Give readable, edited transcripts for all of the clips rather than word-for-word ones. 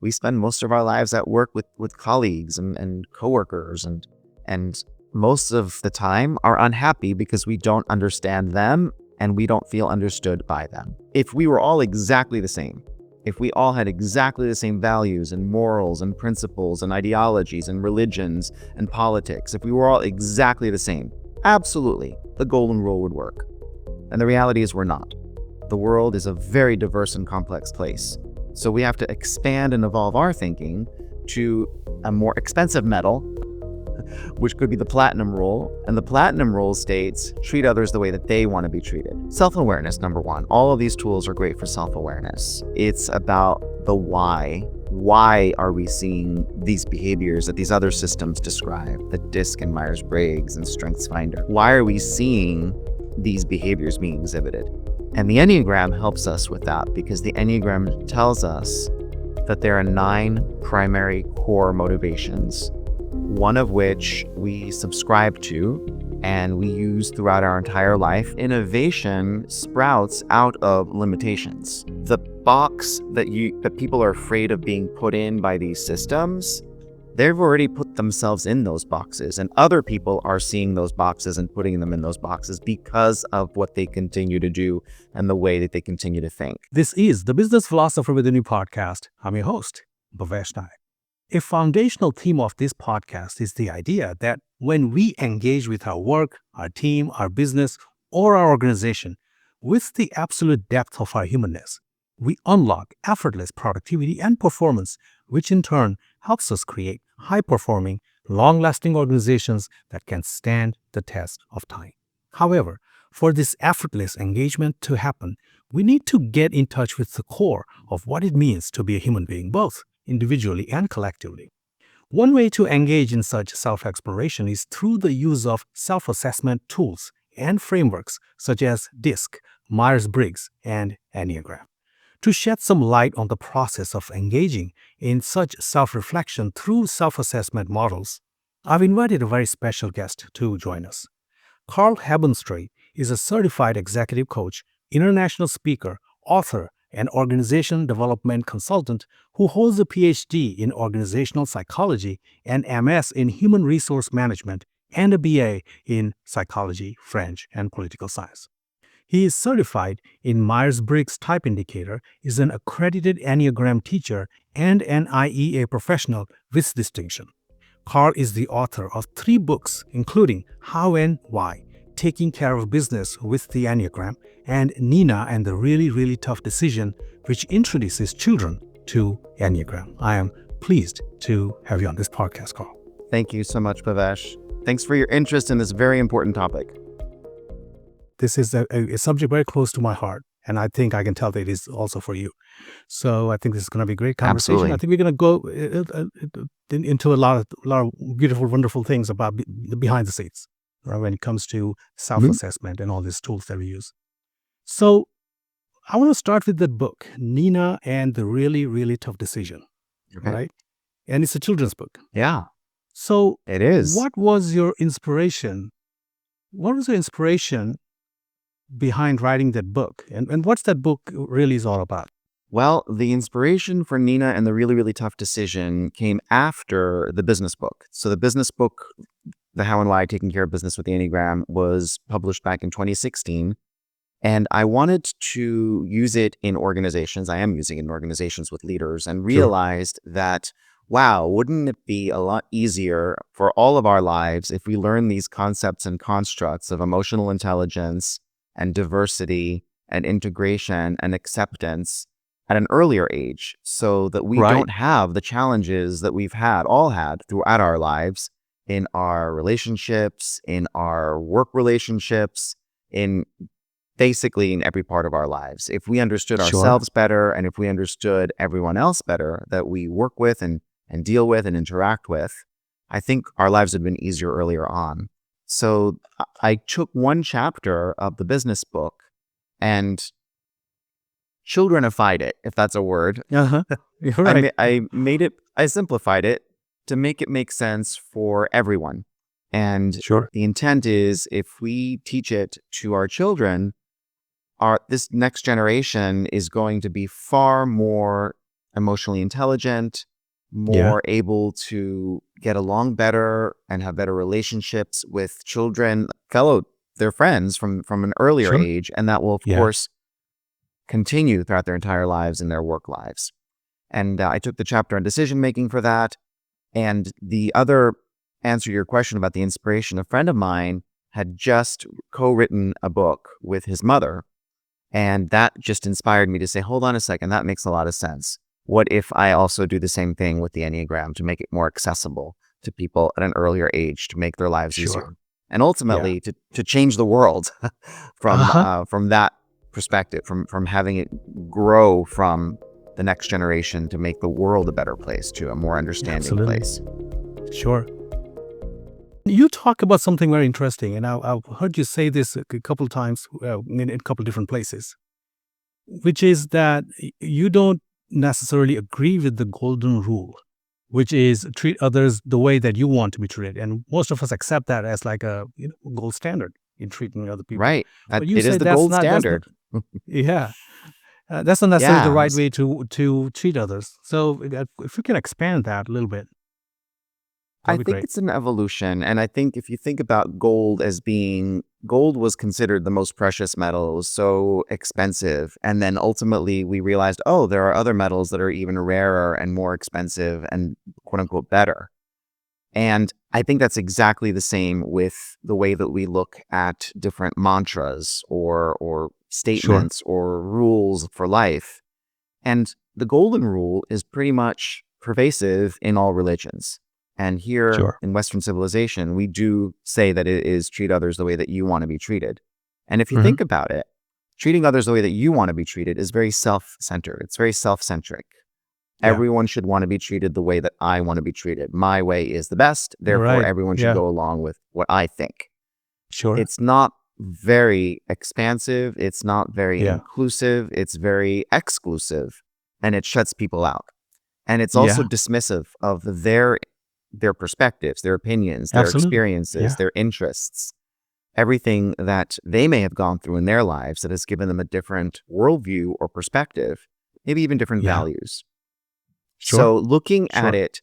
We spend most of our lives at work with colleagues and coworkers, and most of the time are unhappy because we don't understand them and we don't feel understood by them. If we were all exactly the same, if we all had exactly the same values and morals and principles and ideologies and religions and politics, if we were all exactly the same, absolutely, the golden rule would work. And the reality is we're not. The world is a very diverse and complex place. So we have to expand and evolve our thinking to a more expensive metal, which could be the platinum rule. And the platinum rule states, treat others the way that they want to be treated. Self-awareness, number one. All of these tools are great for self-awareness. It's about the why. Why are we seeing these behaviors that these other systems describe, the DISC and Myers-Briggs and StrengthsFinder? Why are we seeing these behaviors being exhibited? And the Enneagram helps us with that, because the Enneagram tells us that there are 9 primary core motivations, one of which we subscribe to and we use throughout our entire life. Innovation sprouts out of limitations. The box that people are afraid of being put in by these systems, they've already put themselves in those boxes, and other people are seeing those boxes and putting them in those boxes because of what they continue to do and the way that they continue to think. This is the Business Philosopher Within You podcast. I'm your host, Bhavesh Naik. A foundational theme of this podcast is the idea that when we engage with our work, our team, our business, or our organization with the absolute depth of our humanness, we unlock effortless productivity and performance, which in turn helps us create high-performing, long-lasting organizations that can stand the test of time. However, for this effortless engagement to happen, we need to get in touch with the core of what it means to be a human being, both individually and collectively. One way to engage in such self-exploration is through the use of self-assessment tools and frameworks such as DISC, Myers-Briggs, and Enneagram. To shed some light on the process of engaging in such self-reflection through self-assessment models, I've invited a very special guest to join us. Karl Hebenstreit is a certified executive coach, international speaker, author, and organization development consultant who holds a PhD in organizational psychology and MS in human resource management and a BA in psychology, French, and political science. He is certified in Myers-Briggs Type Indicator, is an accredited Enneagram teacher, and an IEA professional with distinction. Karl is the author of 3 books, including How and Why, Taking Care of Business with the Enneagram, and Nina and the Really Tough Decision, which introduces children to Enneagram. I am pleased to have you on this podcast, Karl. Thank you so much, Bhavesh. Thanks for your interest in this very important topic. This is a subject very close to my heart, and I think I can tell that it is also for you. So I think this is going to be a great conversation. Absolutely. I think we're going to go into a lot of beautiful, wonderful things about the behind the scenes, right, when it comes to self-assessment and all these tools that we use. So I want to start with that book, Nina and the Really Tough Decision, right? And it's a children's book. Yeah. So it is. What was your inspiration? What was your inspiration behind writing that book? And what's that book really is all about? Well, the inspiration for Nina and the Really Tough Decision came after the business book. So the business book, The How and Why, Taking Care of Business with the Enneagram, was published back in 2016. And I wanted to use it in organizations. I am using it in organizations with leaders, and realized that, wow, wouldn't it be a lot easier for all of our lives if we learn these concepts and constructs of emotional intelligence and diversity and integration and acceptance at an earlier age, so that we don't have the challenges that we've all had throughout our lives, in our relationships, in our work relationships, basically in every part of our lives. If we understood ourselves better, and if we understood everyone else better that we work with and deal with and interact with, I think our lives would have been easier earlier on. So I took one chapter of the business book and childrenified it, if that's a word. You're right. I simplified it to make it make sense for everyone. And the intent is, if we teach it to our children, this next generation is going to be far more emotionally intelligent, Yeah. more able to get along better and have better relationships with children, their friends from an earlier Sure. age. And that will, of Yeah. course, continue throughout their entire lives and their work lives. And I took the chapter on decision making for that. And the other answer to your question about the inspiration, a friend of mine had just co-written a book with his mother. And that just inspired me to say, hold on a second, that makes a lot of sense. What if I also do the same thing with the Enneagram to make it more accessible to people at an earlier age, to make their lives Sure. easier? And Yeah. ultimately to change the world Uh-huh. from that perspective, from having it grow from the next generation to make the world a better place, to a more understanding Absolutely. place. Sure. You talk about something very interesting, and I've heard you say this a couple of times in a couple of different places, which is that you don't necessarily agree with the golden rule, which is treat others the way that you want to be treated. And most of us accept that as like a gold standard in treating other people. Right. But you It is say the gold that's not, standard. yeah, that's not necessarily the Yeah. right way to treat others. So if you can expand that a little bit, I that'd be think great. it's an evolution. And I think if you think about gold as being, gold was considered the most precious metal. It was so expensive. And then ultimately we realized, oh, there are other metals that are even rarer and more expensive and quote unquote better. And I think that's exactly the same with the way that we look at different mantras or Sure. statements or rules for life. And the golden rule is pretty much pervasive in all religions. And here Sure. in Western civilization, we do say that it is treat others the way that you want to be treated. And if you Hmm. think about it, treating others the way that you want to be treated is very self-centered. It's very self-centric. Yeah. Everyone should want to be treated the way that I want to be treated. My way is the best. Therefore, Right. everyone should Yeah. go along with what I think. Sure. It's not very expansive. It's not very Yeah. inclusive. It's very exclusive, and it shuts people out. And it's also Yeah. dismissive of their perspectives, their opinions, their Absolutely. experiences, Yeah. their interests, everything that they may have gone through in their lives that has given them a different worldview or perspective, maybe even different Yeah. values. Sure. So looking at Sure. it,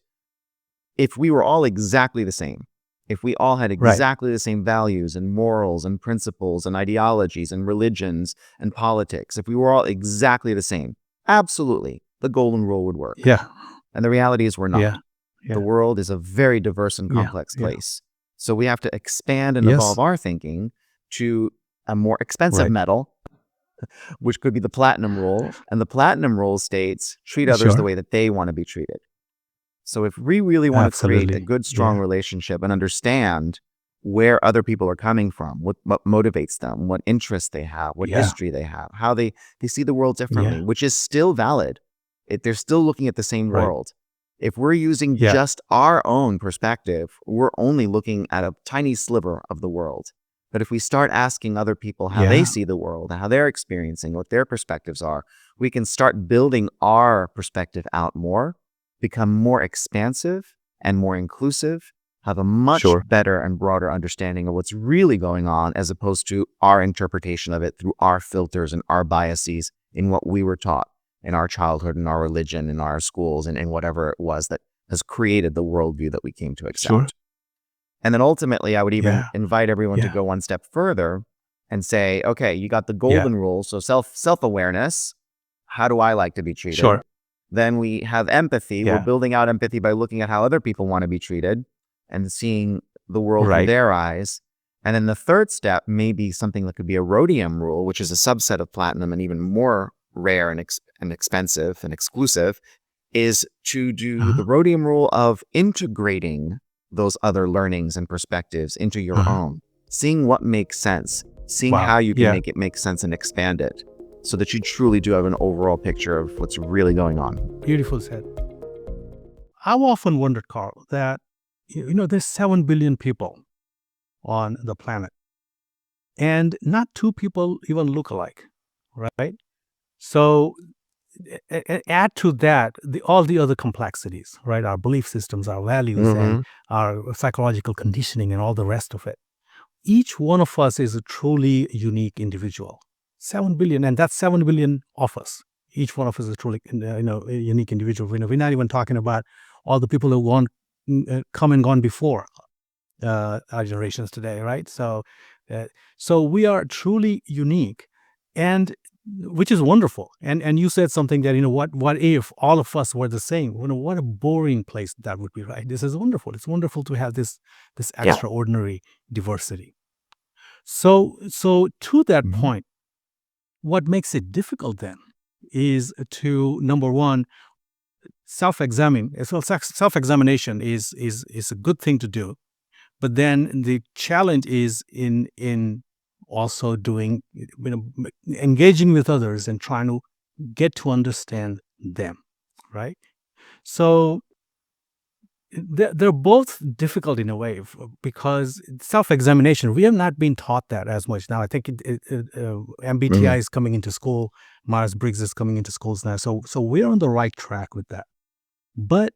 if we were all exactly the same, if we all had Right. exactly the same values and morals and principles and ideologies and religions and politics, if we were all exactly the same, absolutely, the golden rule would work. Yeah. And the reality is we're not. Yeah. The Yeah. world is a very diverse and Yeah. complex Yeah. place. So we have to expand and Yes. evolve our thinking to a more expensive Right. metal, which could be the platinum rule. And the platinum rule states treat others the Sure. way that they want to be treated. So if we really want to create a Absolutely. good, strong Yeah. relationship and understand where other people are coming from, what motivates them, what interests they have, what Yeah. history they have, how they see the world differently, Yeah. which is still valid. They're still looking at the same Right. world. If we're using Yeah. just our own perspective, we're only looking at a tiny sliver of the world. But if we start asking other people how they Yeah. see the world, how they're experiencing, what their perspectives are, we can start building our perspective out more, become more expansive and more inclusive, have a much Sure. better and broader understanding of what's really going on as opposed to our interpretation of it through our filters and our biases in what we were taught in our childhood, in our religion, in our schools, and in whatever it was that has created the worldview that we came to Sure. accept. And then ultimately, I would even Yeah. invite everyone to Yeah. go one step further and say, okay, you got the Yeah. golden rule. So self-awareness. How do I like to be treated? Sure. Then we have empathy. We're Yeah. building out empathy by looking at how other people want to be treated and seeing the world through Right. their eyes. And then the third step may be something that could be a rhodium rule, which is a subset of platinum and even more rare and expensive and exclusive, is to do Uh-huh. the rhodium rule of integrating those other learnings and perspectives into your Uh-huh. own, seeing what makes sense, seeing Wow. how you can Yeah. make it make sense and expand it so that you truly do have an overall picture of what's really going on. Beautiful said. I've often wondered, Carl, that there's 7 billion people on the planet, and not two people even look alike, right? So add to that all the other complexities, right? Our belief systems, our values, and Mm-hmm. our psychological conditioning, and all the rest of it. Each one of us is a truly unique individual. 7 billion, and that's 7 billion of us. Each one of us is truly, a unique individual. We're not even talking about all the people who come and gone before our generations today, right? So we are truly unique, and which is wonderful. And you said something that what if all of us were the same? What a boring place that would be, right? This is wonderful. It's wonderful to have this Yeah. extraordinary diversity. So to that Mhm. point, what makes it difficult then is to, number one, self-examine. So self-examination is a good thing to do, but then the challenge is in also doing, engaging with others and trying to get to understand them, right? So they're both difficult in a way, because self-examination, we have not been taught that as much now. I think MBTI Mhm. is coming into school, Myers-Briggs is coming into schools now, so we're on the right track with that. But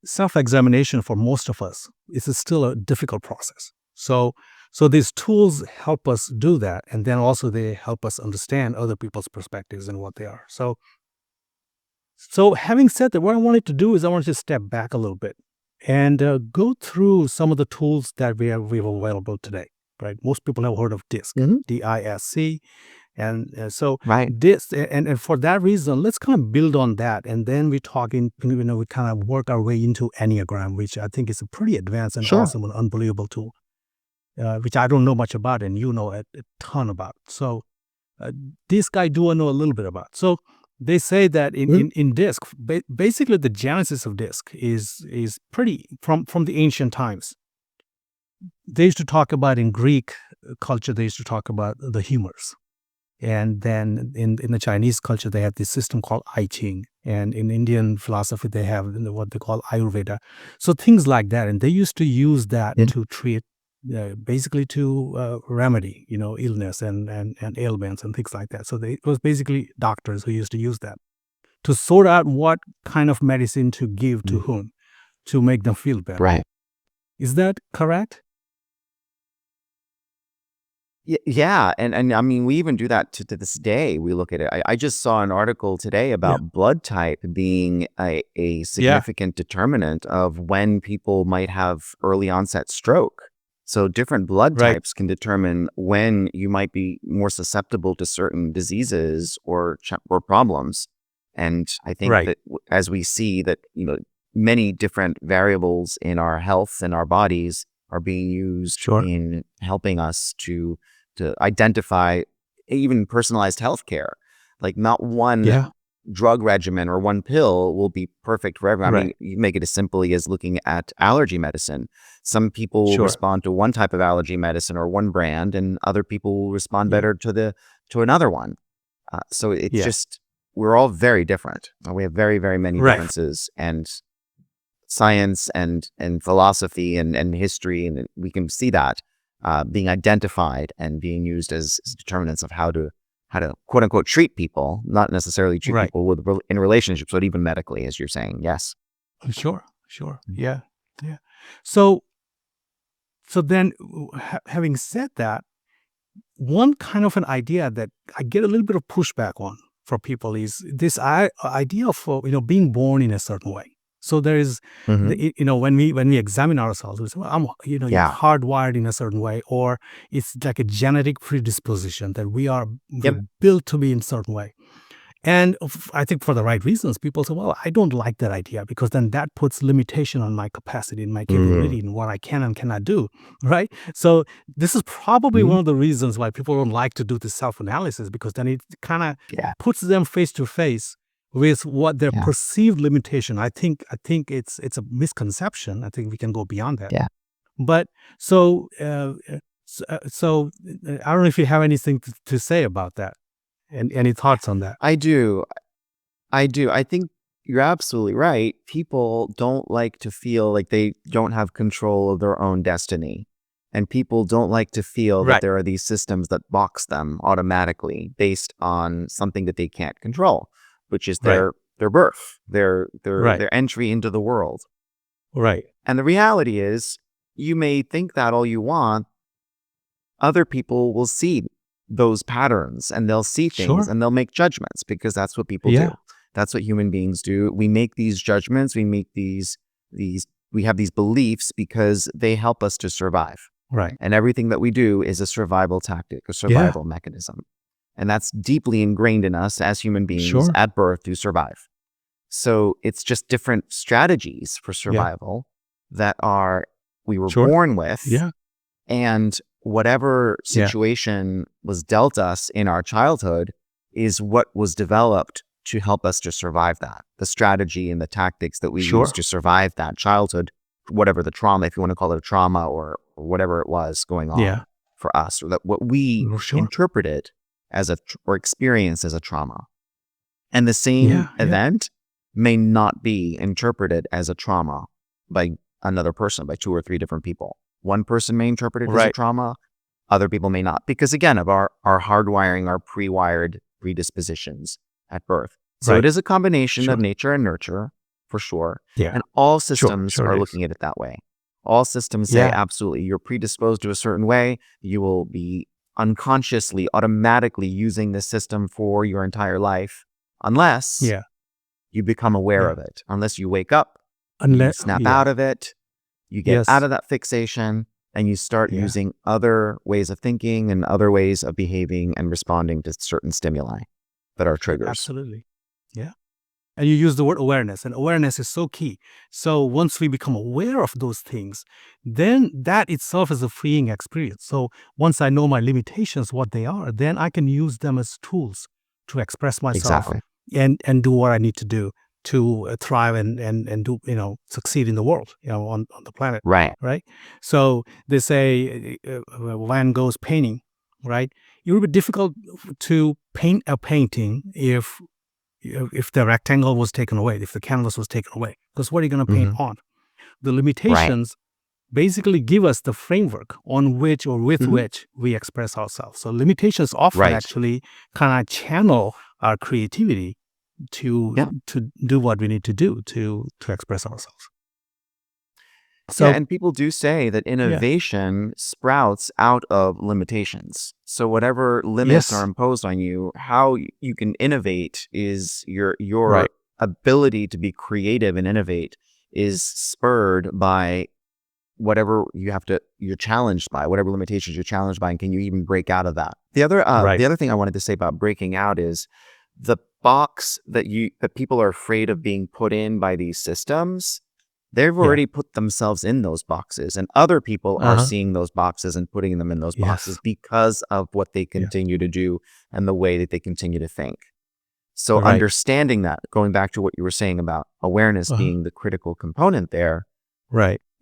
self-examination for most of us is still a difficult process. So these tools help us do that, and then also they help us understand other people's perspectives and what they are. So having said that, what I wanted to do is I wanted to step back a little bit and go through some of the tools that we have available today. Right, most people have heard of DISC, Mhm. DISC, and so Right. this, and for that reason, let's kind of build on that, and then we we kind of work our way into Enneagram, which I think is a pretty advanced and Sure. awesome and unbelievable tool, which I don't know much about, and you know a ton about. So uh, this guy do I know a little bit about. So they say that Mhm. in DISC, basically the genesis of DISC is pretty from the ancient times. They used to talk about, in Greek culture, they used to talk about the humors. And then in the Chinese culture, they have this system called I Ching. And in Indian philosophy, they have what they call Ayurveda. So things like that. And they used to use that Yeah. to treat, basically to remedy, illness and ailments and things like that. So it was basically doctors who used to use that to sort out what kind of medicine to give to Mhm. whom to make them feel better. Right. Is that correct? Yeah, and I mean, we even do that to this day. We look at it. I just saw an article today Yeah. about blood type being a Yeah. significant determinant of when people might have early onset stroke. So different blood Right. types can determine when you might be more susceptible to certain diseases or problems. And I think Right. that as we see that, many different variables in our health and our bodies are being used Sure. in helping us to identify even personalized healthcare. Like not one Yeah. drug regimen or one pill will be perfect for everyone. I Right. mean, you make it as simply as looking at allergy medicine. Some people will Sure. respond to one type of allergy medicine or one brand, and other people will respond Yeah. better to another one. So it's Yeah. just we're all very different. We have very, very many Right. differences, and science and philosophy and history, and we can see that being identified and being used as determinants of how to quote unquote treat people, not necessarily treat Right. people in relationships, but even medically, as you're saying. Yes. Sure. Sure. Yeah. Yeah. So then, having said that, one kind of an idea that I get a little bit of pushback on for people is this idea of being born in a certain way. So there is Hmm. when we examine ourselves, we say, well, you're Yeah. hardwired in a certain way, or it's like a genetic predisposition that we're Yep. built to be in a certain way. And I think for the right reasons, people say, well, I don't like that idea, because then that puts limitation on my capacity and my Hmm. capability and what I can and cannot do, right? So this is probably one of the reasons why people don't like to do this self-analysis, because then it kind of Yeah. puts them face to face with what their Yeah. perceived limitation. I think it's a misconception. I think we can go beyond that. Yeah. But so I don't know if you have anything to say about that, and any thoughts on that. I do. I do. I think you're absolutely right. People don't like to feel like they don't have control of their own destiny. And people don't like to feel that Right. there are these systems that box them automatically based on something that they can't control, which is Right. their birth, Right. their entry into the world. Right. And the reality is, you may think that all you want, other people will see those patterns, and they'll see things Sure. and they'll make judgments, because that's what people do. Yeah. That's what human beings do. We make these judgments, we make we have these beliefs because they help us to survive. Right. And everything that we do is a survival tactic, a Yeah. survival mechanism. And that's deeply ingrained in us as human beings Sure. at birth to survive. So it's just different strategies for survival that we were Sure. born with. Yeah. And whatever Yeah. situation was dealt us in our childhood is what was developed to help us to survive that. The strategy and the tactics that we Sure. use to survive that childhood, whatever the trauma, if you want to call it a trauma, or whatever it was going on Yeah. for us, or that what we Sure. interpreted as or experienced as a trauma. And the same event may not be interpreted as a trauma by another person, by 2 or 3 different people. One person may interpret it as a trauma, other people may not, because again, of our hardwiring, our pre-wired predispositions at birth. So it is a combination of nature and nurture, for sure. Yeah. And all systems Sure are it is. looking at it that way. All systems say, absolutely, you're predisposed to a certain way. You will be unconsciously, automatically using this system for your entire life, unless you become aware of it, unless you wake up, you snap out of it, you get out of that fixation, and you start using other ways of thinking and other ways of behaving and responding to certain stimuli that are triggers. Absolutely. Yeah. And you use the word awareness, and awareness is so key. So once we become aware of those things, then that itself is a freeing experience. So once I know my limitations, what they are, then I can use them as tools to express myself and do what I need to do to thrive and do, succeed in the world, on the planet. Right. Right. So they say Van Gogh's painting, right? It would be difficult to paint a painting if the rectangle was taken away, if the canvas was taken away, because what are you going to paint on? The limitations basically give us the framework on which or with which we express ourselves. So limitations often actually kind of channel our creativity to do what we need to do to express ourselves. So, and people do say that innovation sprouts out of limitations. So whatever limits are imposed on you, how you can innovate is your ability to be creative and innovate is spurred by whatever you're challenged by, whatever limitations you're challenged by, and can you even break out of that? The other thing I wanted to say about breaking out is the box that people are afraid of being put in by these systems. They've already put themselves in those boxes, and other people are seeing those boxes and putting them in those boxes because of what they continue to do and the way that they continue to think. So understanding that, going back to what you were saying about awareness being the critical component there,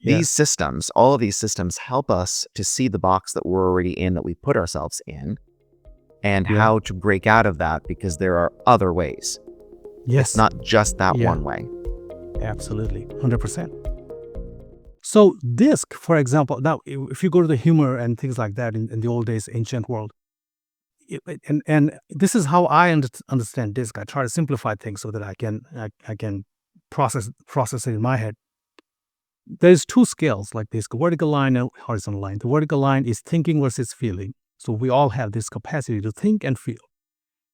these systems, all of these systems help us to see the box that we're already in, that we put ourselves in, and how to break out of that, because there are other ways. It's not just that one way. Absolutely, 100%. So DISC, for example, now if you go to the humor and things like that in the old days, ancient world, and this is how I understand DISC. I try to simplify things so that I can process it in my head. There's 2 scales like this: vertical line and horizontal line. The vertical line is thinking versus feeling. So we all have this capacity to think and feel.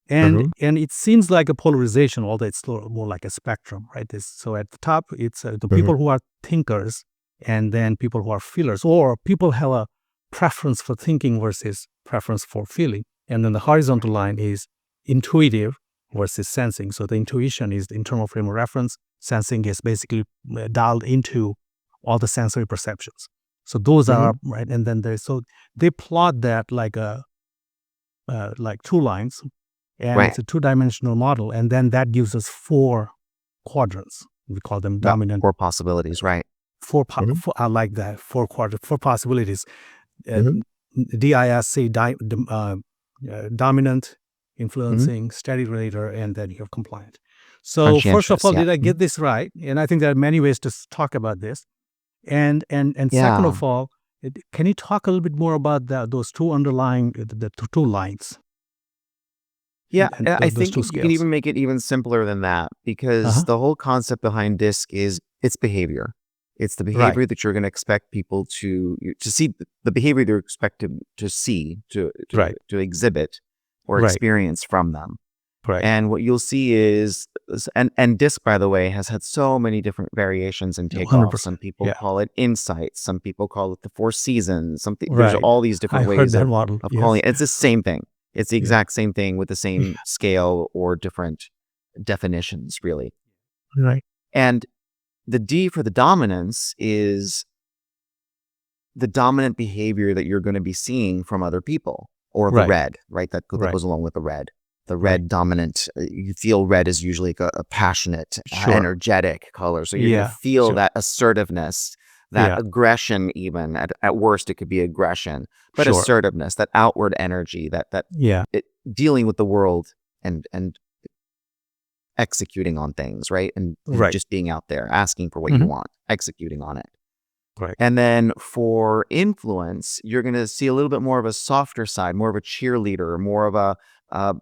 And it seems like a polarization, although it's more like a spectrum, right? So at the top, it's the people who are thinkers, and then people who are feelers, or people have a preference for thinking versus preference for feeling. And then the horizontal line is intuitive versus sensing. So the intuition is the internal frame of reference. Sensing is basically dialed into all the sensory perceptions. So those are right. And then they plot that like 2 lines. And it's a 2-dimensional model, and then that gives us 4 quadrants. We call them dominant. 4 possibilities, right? I like that. 4 quadrants, 4 possibilities. DISC, dominant, influencing, steady relator, and then you have compliant. So first of all, did I get this right? And I think there are many ways to talk about this. And second of all, can you talk a little bit more about those 2 underlying, the 2 lines? Yeah, I think you can even make it even simpler than that, because the whole concept behind DISC is it's behavior. It's the Right. behavior that you're going to expect people to see, the behavior they're expected to see, Right. to exhibit or Right. experience from them. Right. And what you'll see is, and DISC, by the way, has had so many different variations and takeoffs. 100%. Some people Yeah. call it insights. Some people call it the 4 seasons. There's Right. all these I different heard ways that of model. calling Yes. it. It's the same thing. It's the Yeah. exact same thing with the Yeah. same scale or different definitions, really. Right. And the D for the dominance is the dominant behavior that you're going to be seeing from other people, or the Right. red, right? That Right. goes along with the red. The Right. red dominant, you feel red is usually like a passionate, Sure. energetic color. So you're going Yeah. to feel Sure. that assertiveness, that Yeah. aggression, even at worst, it could be aggression, but Sure. assertiveness, that outward energy, that Yeah. dealing with the world and executing on things, right? And Right. just being out there, asking for what you Mhm. want, executing on it. Right. And then for influence, you're going to see a little bit more of a softer side, more of a cheerleader, more of a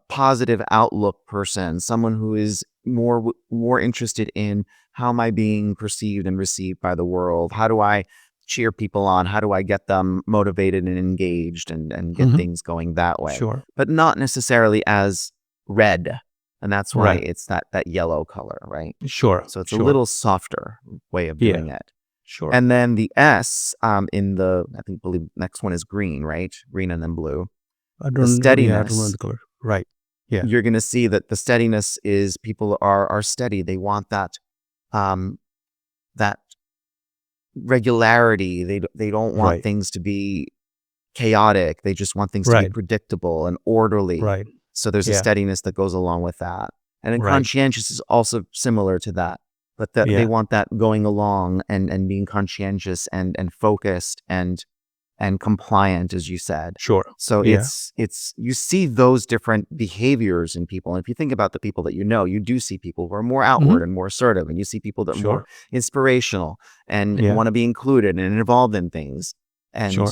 positive outlook person, someone who is more interested in how am I being perceived and received by the world? How do I cheer people on? How do I get them motivated and engaged and get Mhm. things going that way? Sure. But not necessarily as red. And that's why Right. it's that yellow color, right? Sure. So it's a Sure. little softer way of Yeah. doing it. Sure. And then the S in the, believe next one is green, right? Green and then blue. I The don't remember steadiness, the color. Right. Yeah. you're going to see that the steadiness is people are steady. They want that regularity. They don't want Right. things to be chaotic. They just want things to be Right. predictable and orderly. Right. So there's a Yeah. steadiness that goes along with that. And then Right. conscientious is also similar to that. But that Yeah. they want that going along and being conscientious and focused and compliant, as you said. Sure. So Yeah. it's you see those different behaviors in people. And if you think about the people that you do see people who are more outward Mhm. and more assertive, and you see people that are more Sure. inspirational and Yeah. want to be included and involved in things. And Sure.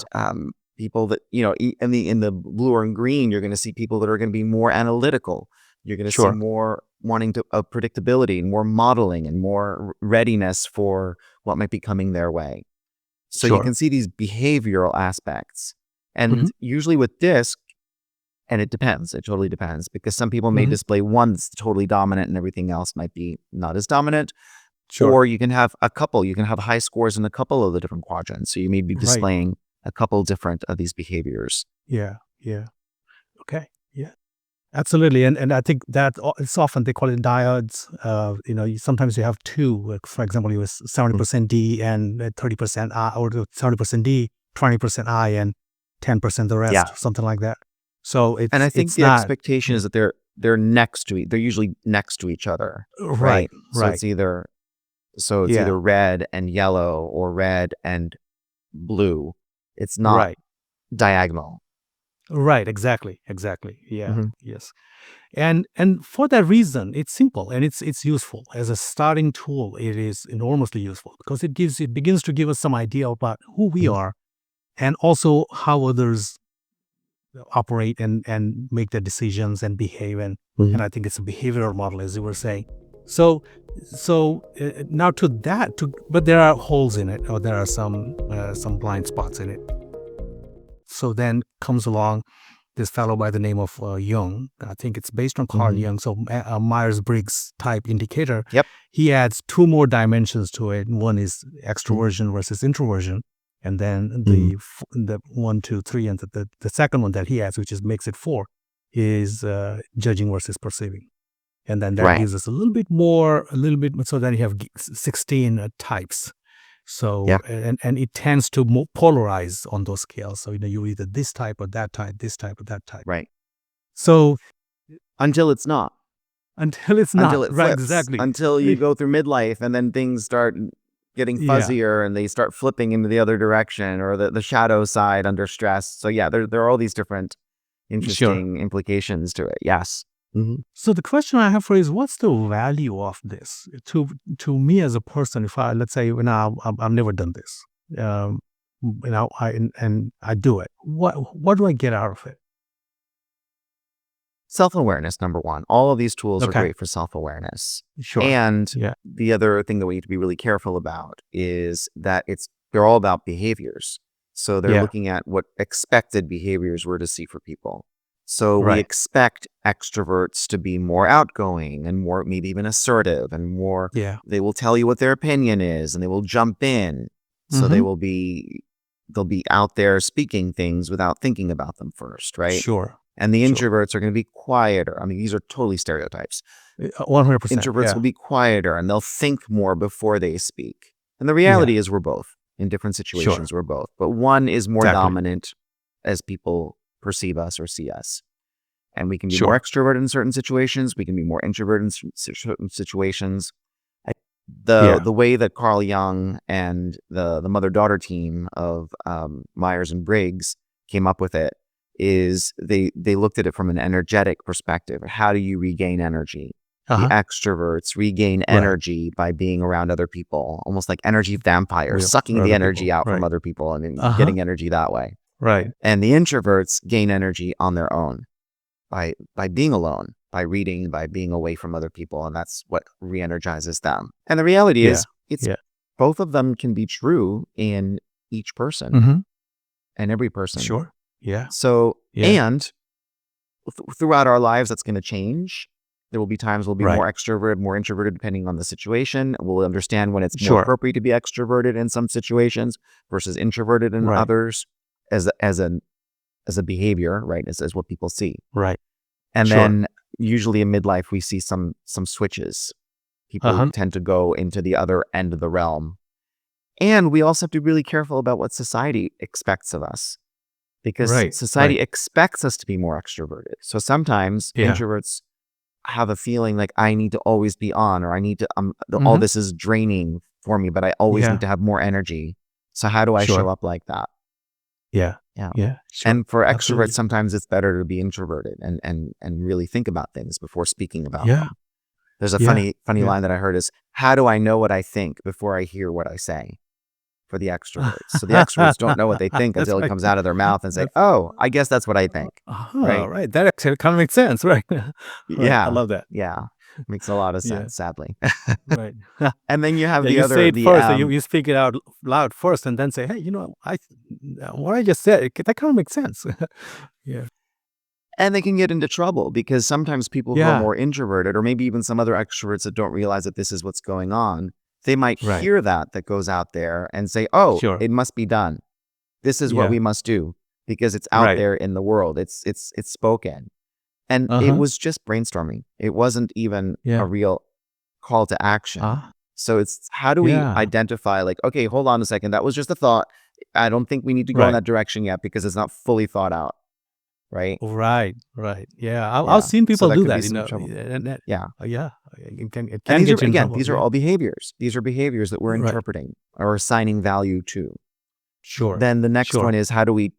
people that, in the blue or in green, you're going to see people that are going to be more analytical. You're going to see Sure. more wanting to predictability and more modeling and more readiness for what might be coming their way. So you Sure. can see these behavioral aspects. And Mhm. usually with DISC, and it totally depends, because some people may Mhm. display one that's totally dominant and everything else might be not as dominant. Sure. Or you can have you can have high scores in a couple of the different quadrants. So you may be Right. displaying a couple different of these behaviors. Yeah. Yeah. Okay. Yeah. Absolutely. And I think that it's often they call it diodes. Sometimes you have two, like for example, you have 70% D and 30% I, or 70% D, 20% I, and 10% the rest, Yeah. something like that. So And I think it's the not expectation is that they're they're usually next to each other. right. So Right. it's either Yeah. red and yellow or red and blue. It's not Right. diagonal. Right. Exactly. Exactly. Yeah. Mhm. Yes. And for that reason, it's simple and it's useful as a starting tool. It is enormously useful because it begins to give us some idea about who we Mhm. are and also how others operate and make their decisions and behave. And I think it's a behavioral model, as you were saying. So now to that, but there are holes in it, or there are some blind spots in it. So then comes along this fellow by the name of Jung. I think it's based on Carl Mhm. Jung. So a Myers-Briggs type indicator. Yep. He adds two more dimensions to it. One is Mhm. extroversion versus introversion. And then Mhm. the 1, 2, 3, and the second one that he adds, which makes it 4, is judging versus perceiving. And then that Right. gives us a little bit more. So then you have 16 types. So Yeah. and it tends to polarize on those scales. So you're either this type or that type, this type or that type. Right. So Until it's not. until it's Until not it right, flips. exactly. Until you go through midlife and then things start getting Yeah, fuzzier and they start flipping into the other direction, or the shadow side under stress. So yeah, there are all these different sure. interesting implications to it. Yes. Mhm. So the question I have for you is, what's the value of this to me as a person? If let's say I've never done this, and I do it. What do I get out of it? Self-awareness, number one. All of these tools are Okay. great for self-awareness. Sure. And Yeah. the other thing that we need to be really careful about is that they're all about behaviors. So they're Yeah. looking at what expected behaviors were to see for people. So we Right. expect extroverts to be more outgoing and more, maybe even assertive and more, Yeah. they will tell you what their opinion is and they will jump in. So they'll be out there speaking things without thinking about them first, right? Sure. And the Sure. introverts are going to be quieter. I mean, these are totally stereotypes. 100%. Introverts Yeah. will be quieter and they'll think more before they speak. And the reality is we're both. In different situations, we're both. But one is more Exactly. dominant as people perceive us or see us. And we can be Sure. more extroverted in certain situations. We can be more introverted in certain situations. The way that Carl Jung and the mother-daughter team of Myers-Briggs came up with it is they looked at it from an energetic perspective. How do you regain energy? The extroverts regain energy by being around other people, almost like energy vampires, sucking the energy out from other people and then getting energy that way. Right. And the introverts gain energy on their own by being alone, by reading, by being away from other people. And that's what re-energizes them. And the reality is both of them can be true in each person and every person. Sure. Yeah. So, and throughout our lives, that's going to change. There will be times we'll be more extroverted, more introverted, depending on the situation. We'll understand when it's more appropriate to be extroverted in some situations versus introverted in others as a behavior, right? As what people see. Right. And then usually in midlife, we see some switches. People tend to go into the other end of the realm. And we also have to be really careful about what society expects of us. Because society expects us to be more extroverted. So sometimes introverts have a feeling like I need to always be on, or I need to, all this is draining for me, but I always need to have more energy. So how do I show up like that? Yeah. Sure. And for extroverts, sometimes it's better to be introverted and really think about things before speaking about them. There's a funny line that I heard is, how do I know what I think before I hear what I say? For the extroverts. So the extroverts don't know what they think until it comes out of their mouth and say, oh, I guess that's what I think. Right. That actually kind of makes sense, right? Yeah. I love that. Yeah. Makes a lot of sense, sadly. Right. And then you have the you other, say it first, you speak it out loud first and then say, hey, what I just said, that kind of makes sense. And they can get into trouble because sometimes people who are more introverted, or maybe even some other extroverts that don't realize that this is what's going on, they might hear that goes out there and say, oh, it must be done. This is what we must do because it's out there in the world. It's spoken. And it was just brainstorming. It wasn't even a real call to action. So it's how do we identify like, okay, hold on a second. That was just a thought. I don't think we need to go in that direction yet because it's not fully thought out. Right. Yeah. I've seen people do that, It can and get you in trouble. These are all behaviors. These are behaviors that we're interpreting or assigning value to. Sure. Then the next one is how do we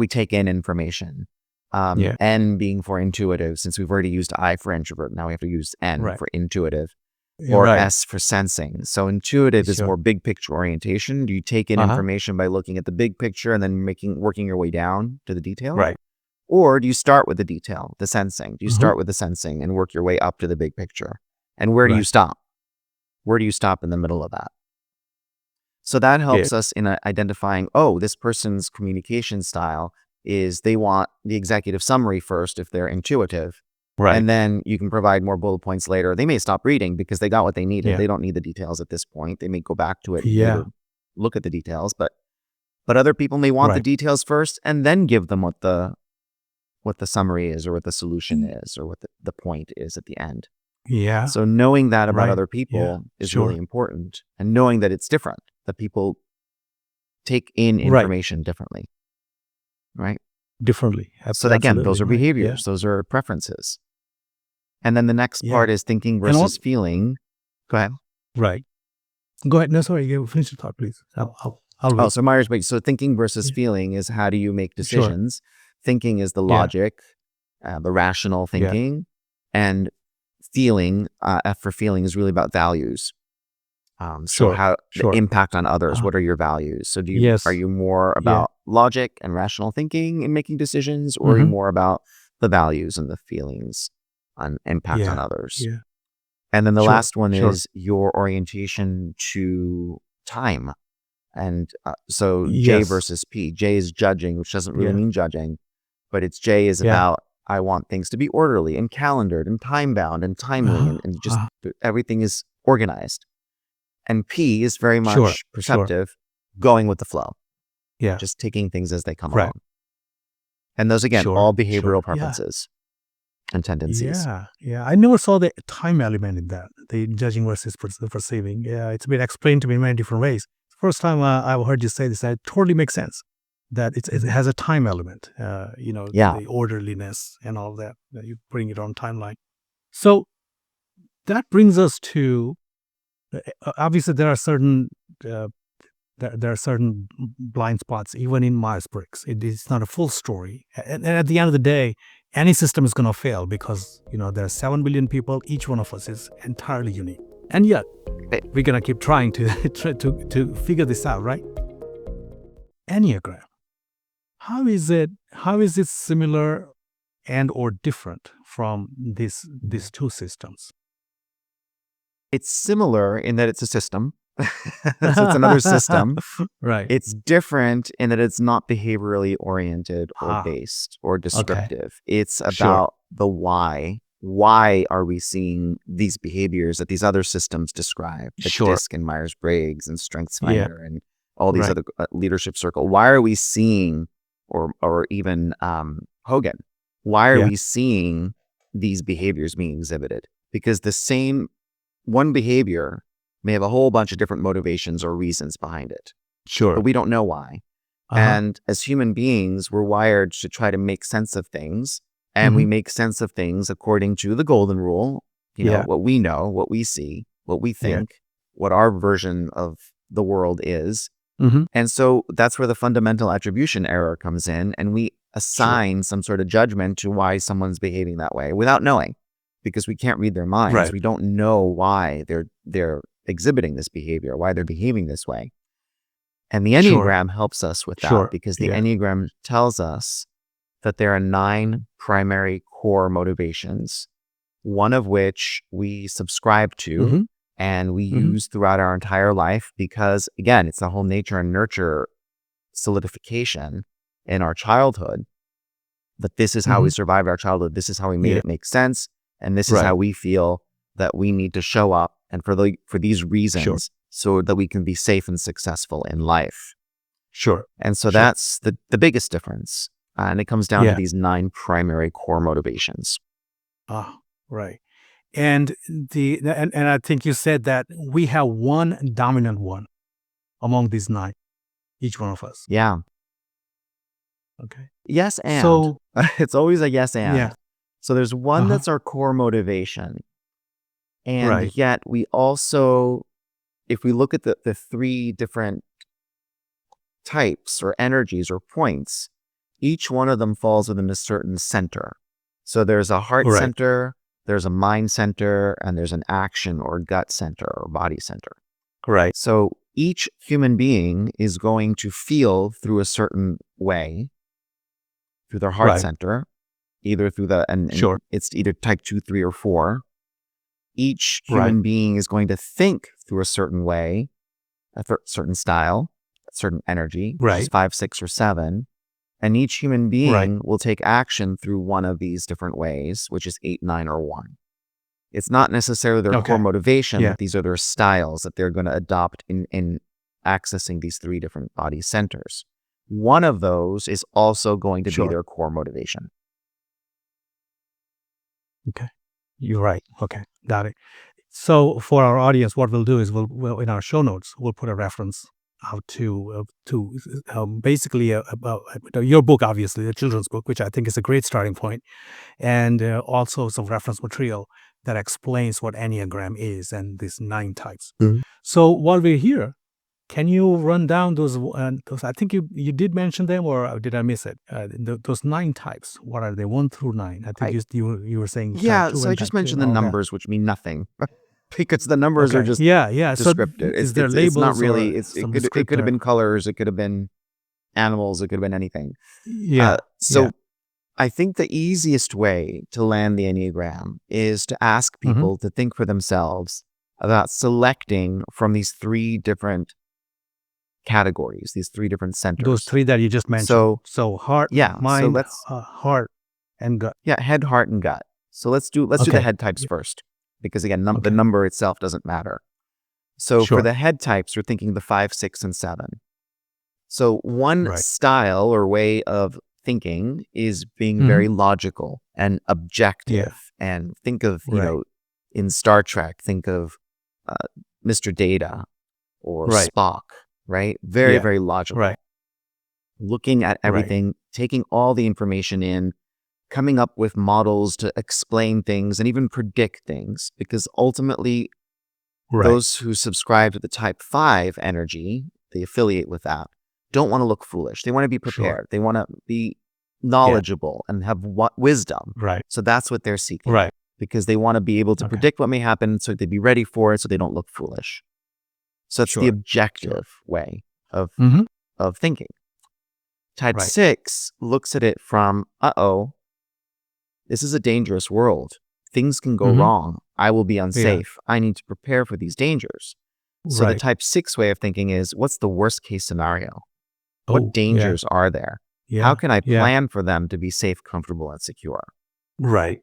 take in information? N being for intuitive, since we've already used I for introvert. Now we have to use N for intuitive, or S for sensing. So intuitive is more big picture orientation. Do you take in information by looking at the big picture and then working your way down to the detail? Right. Or do you start with the detail, the sensing? Do you start with the sensing and work your way up to the big picture? And where do you stop? Where do you stop in the middle of that? So that helps us in identifying, oh, this person's communication style is they want the executive summary first if they're intuitive. Right. And then you can provide more bullet points later. They may stop reading because they got what they needed. They don't need the details at this point. They may go back to it and later look at the details. But other people may want the details first and then give them what the summary is or what the solution is or what the point is at the end. Yeah. So knowing that about other people is really important, and knowing that it's different, that people take in information differently, right? Differently. So again, those are behaviors. Those are preferences. And then the next part is thinking versus feeling. Go ahead. Right. Go ahead. No, sorry. Finish your thought, please. I'll wait. So Myers-Briggs. So thinking versus feeling is how do you make decisions? Thinking is the logic, the rational thinking, and feeling, F for feeling, is really about values. So how the impact on others, what are your values? So are you more about logic and rational thinking in making decisions, or are you more about the values and the feelings on impact on Yeah. others. Yeah. And then the Sure. last one Sure. is your orientation to time. And so J Yes. versus P. J is judging, which doesn't really Yeah. mean judging, but it's J is Yeah. about, I want things to be orderly and calendared and time bound and timely Uh-huh. and just Uh-huh. everything is organized. And P is very Sure. much Sure. perceptive, going with the flow, Yeah. just taking things as they come Right. along. And those, again, Sure. all Sure. behavioral Yeah. preferences and tendencies. Yeah. Yeah. I never saw the time element in that, the judging versus perceiving. Yeah. It's been explained to me in many different ways. First time I've heard you say this, that totally makes sense. That it has a time element, Yeah. the orderliness and all that you bring it on timeline. So that brings us to, obviously there are certain there are certain blind spots even in Myers-Briggs. It's not a full story, and at the end of the day, any system is going to fail because there are 7 billion people. Each one of us is entirely unique, and yet we're going to keep trying to to figure this out, right? Enneagram. How is it similar and or different from these two systems? It's similar in that it's a system. So it's another system. Right. It's different in that it's not behaviorally oriented or Ah, based or okay. descriptive. It's Sure. about the why. Why are we seeing these behaviors that these other systems describe? The Sure. DISC and Myers-Briggs and Yeah. StrengthsFinder and all these Right. other leadership circle. Why are we seeing, or even Hogan, why are Yeah. we seeing these behaviors being exhibited? Because the same one behavior may have a whole bunch of different motivations or reasons behind it, Sure. but we don't know why. Uh-huh. And as human beings, we're wired to try to make sense of things, and we Mhm. make sense of things according to the golden rule, Yeah. what we know, what we see, what we Yeah. think, what our version of the world is. Mhm. And so that's where the fundamental attribution error comes in, and we assign some sort of judgment to why someone's behaving that way without knowing, because we can't read their minds. Right. We don't know why they're exhibiting this behavior, why they're behaving this way. And the Sure. Enneagram helps us with that, Sure. because the Yeah. Enneagram tells us that there are 9 primary core motivations, one of which we subscribe to Mhm. and we Mhm. use throughout our entire life, because again, it's the whole nature and nurture solidification in our childhood, that this is how we Mhm. survived our childhood. This is how we made Yeah. it make sense. And this is Right. how we feel that we need to show up, and for these Sure. reasons, so that we can be safe and successful in life. Sure. And so Sure. that's the biggest difference. And it comes down to Yeah. these 9 primary core motivations. Ah, right. And and I think you said that we have one dominant one among these 9, each one of us. Yeah. Okay. Yes, and. So, It's always a yes, yeah. and. So there's one Uh-huh. that's our core motivation. And Right. yet we also, if we look at the 3 different types or energies or points, each one of them falls within a certain center. So there's a heart Right. center, there's a mind center, and there's an action or gut center or body center. Right. So each human being is going to feel through a certain way, through their heart Right. center, either through and Sure. it's either type 2, 3, or 4. Each Right. human being is going to think through a certain way, a certain style, a certain energy, which is Right. 5, 6, or 7. And each human Right. being will take action through one of these different ways, which is 8, 9, or 1. It's not necessarily their core Okay. motivation, Yeah. but these are their styles that they're going to adopt in accessing these 3 different body centers. One of those is also going to be Sure. their core motivation. Okay. You're right. Okay. Got it. So for our audience, what we'll do is we'll in our show notes, we'll put a reference out to basically about your book, obviously, the children's book, which I think is a great starting point, and also some reference material that explains what Enneagram is and these 9 types. Mhm. So while we're here, can you run down those? I think you did mention them, or did I miss it? Those 9 types. What are they? 1 through 9. I think you were saying type Yeah, 2 so I and just type 3 mentioned and the all that. numbers, which mean nothing, because the numbers are Okay. just Yeah. Yeah. So descriptive. is there It's not labels really. or It some could have descriptor? been colors. It could have been animals. It could have been anything. Yeah. So Yeah. I think the easiest way to land the Enneagram is to ask people to think for themselves about selecting from these three different categories, these three different centers. Those three that you just mentioned. So heart, mind, heart, and gut. Yeah, head, heart, and gut. So let's do the head types first, because again, the number itself doesn't matter. So for the head types, we're thinking the 5, 6, and 7. So one style or way of thinking is being very logical and objective. And think of, in Star Trek, think of Mr. Data or Spock, right? Very, very logical. Looking at everything, taking all the information in, coming up with models to explain things and even predict things, because ultimately those who subscribe to the type 5 energy, they affiliate with that, don't want to look foolish. They want to be prepared. They want to be knowledgeable and have wisdom. So that's what they're seeking. Because they want to be able to predict what may happen, so they'd be ready for it, so they don't look foolish. So it's the objective way of thinking. Type 6 looks at it from, this is a dangerous world. Things can go wrong. I will be unsafe. I need to prepare for these dangers. So the type 6 way of thinking is, what's the worst case scenario? What dangers are there? How can I plan for them to be safe, comfortable, and secure?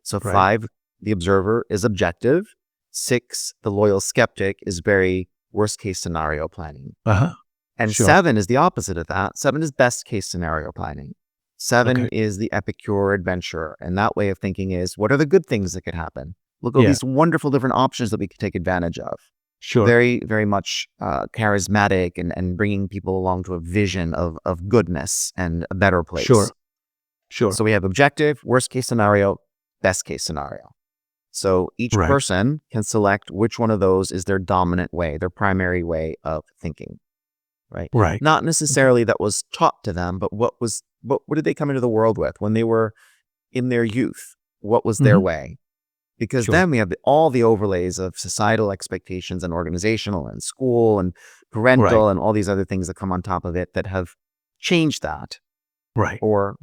So 5, the observer, is objective. 6, the loyal skeptic, is very worst case scenario planning. And 7 is the opposite of that. 7 is best case scenario planning. 7 is the epicure adventurer. And that way of thinking is, what are the good things that could happen? Look at all these wonderful different options that we could take advantage of. Very, very much charismatic and bringing people along to a vision of goodness and a better place. So we have objective, worst case scenario, best case scenario. So each person can select which one of those is their dominant way, their primary way of thinking. Not necessarily that was taught to them, but what did they come into the world with when they were in their youth? What was their way? Because then we have all the overlays of societal expectations and organizational and school and parental and all these other things that come on top of it that have changed that or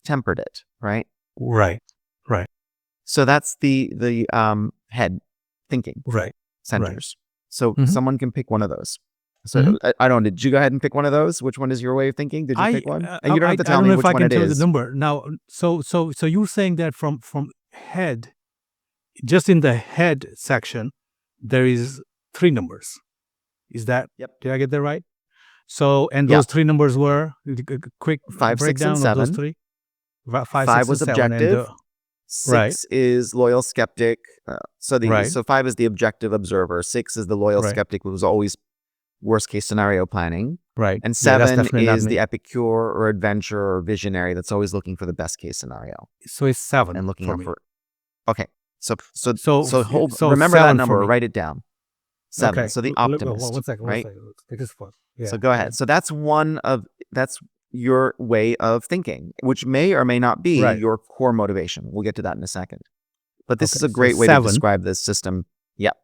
tempered it, right? So that's the head thinking centers. So someone can pick one of those. So I don't know, did you go ahead and pick one of those? Which one is your way of thinking? Did you pick one? And you don't have to tell me which one it is. I don't know if I can tell you the number. Now, so you're saying that from head, just in the head section, there is 3 numbers. Is that, did I get that right? So, and those 3 numbers were, quick 5, 6, and 7. Of those 3? 5 was objective. 6 is loyal skeptic. So 5 is the objective observer. 6 is the loyal skeptic who's always worst case scenario planning. And 7 is the epicure or adventurer or visionary that's always looking for the best case scenario. So it's 7 and looking for for. Okay. So remember that number. Write it down. 7. So the optimist. One second. Right. Yeah. So go ahead. So that's that's your way of thinking, which may or may not be your core motivation. We'll get to that in a second. But this is a great way to describe this system. Yep.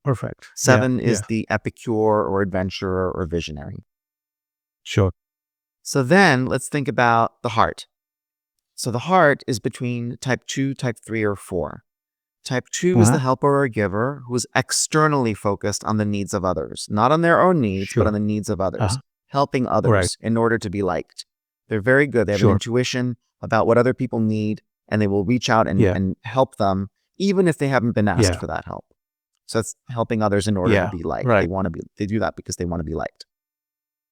Perfect. 7 is the epicure or adventurer or visionary. So then let's think about the heart. So the heart is between type 2, type 3, or 4. Type 2 is the helper or giver who is externally focused on the needs of others, not on their own needs, but on the needs of others, helping others in order to be liked. They're very good. They have an intuition about what other people need, and they will reach out and help them, even if they haven't been asked for that help. So it's helping others in order to be liked. They do that because they want to be liked.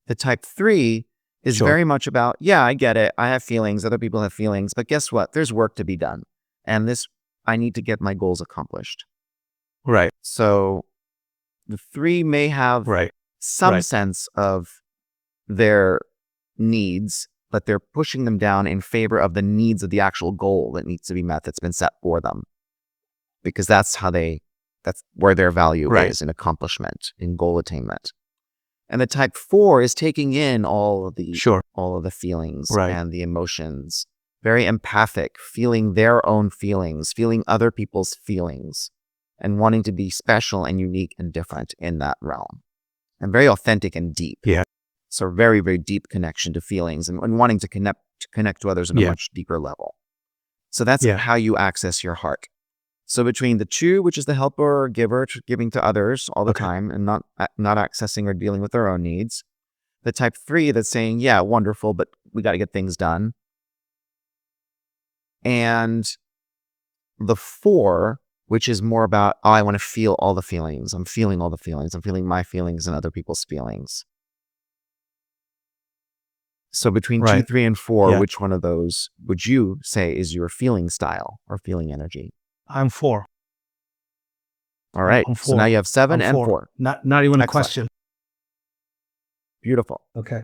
The type 3 is very much about, I get it. I have feelings. Other people have feelings. But guess what? There's work to be done. And I need to get my goals accomplished. So the 3 may have some sense of their needs, but they're pushing them down in favor of the needs of the actual goal that needs to be met that's been set for them. Because that's where their value is in accomplishment, in goal attainment. And the type 4 is taking in all of the feelings and the emotions, very empathic, feeling their own feelings, feeling other people's feelings, and wanting to be special and unique and different in that realm. And very authentic and deep. So very, very deep connection to feelings and wanting to connect to others on a much deeper level. So that's Yeah. how you access your heart. So between the 2, which is the helper or giver, giving to others all the Okay. time and not accessing or dealing with their own needs. The type 3 that's saying, yeah, wonderful, but we got to get things done. And the 4, which is more about, oh, I want to feel all the feelings. I'm feeling all the feelings. I'm feeling my feelings and other people's feelings. So between 2, Right. 3, and 4, Yeah. which one of those would you say is your feeling style or feeling energy? I'm 4. All right. I'm So now 4. you have 7 I'm and 4. 4. Not even a Excellent. question. Beautiful. Okay.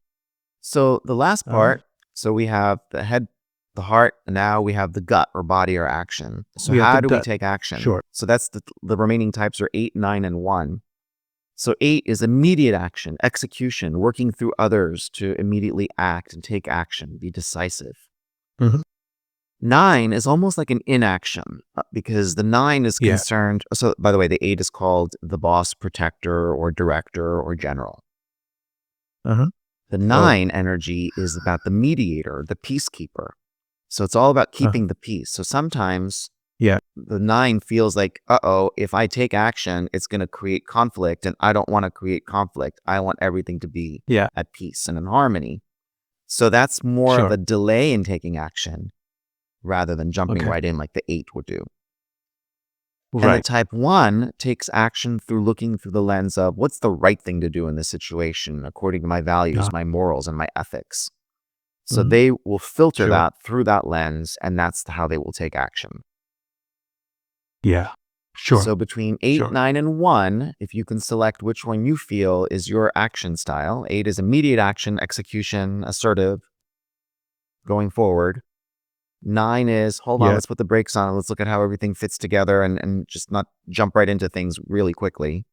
So the last All right. part, so we have the head, the heart, and now we have the gut or body or action. So We have how the do we gut. take action? Sure. So that's the remaining types are 8, 9, and 1. So 8 is immediate action, execution, working through others to immediately act and take action, be decisive. Mhm. 9 is almost like an inaction because the 9 is Yeah. concerned. So by the way, the 8 is called the boss, protector, or director, or general. Uh-huh. The 9 energy is about the mediator, the peacekeeper. So it's all about keeping the peace. So sometimes Yeah. the 9 feels like, if I take action, it's going to create conflict, and I don't want to create conflict. I want everything to be Yeah. at peace and in harmony. So that's more of Sure. a delay in taking action rather than jumping Okay. right in like the 8 would do. And the Right. type 1 takes action through looking through the lens of what's the right thing to do in this situation according to my values, my morals, and my ethics. So Mhm. they will filter Sure. that through that lens, and that's how they will take action. Yeah. Sure. So between 8, Sure. 9, and 1, if you can select which one you feel is your action style, 8 is immediate action, execution, assertive, going forward. 9 is, hold on, Yeah. let's put the brakes on, let's look at how everything fits together and just not jump right into things really quickly.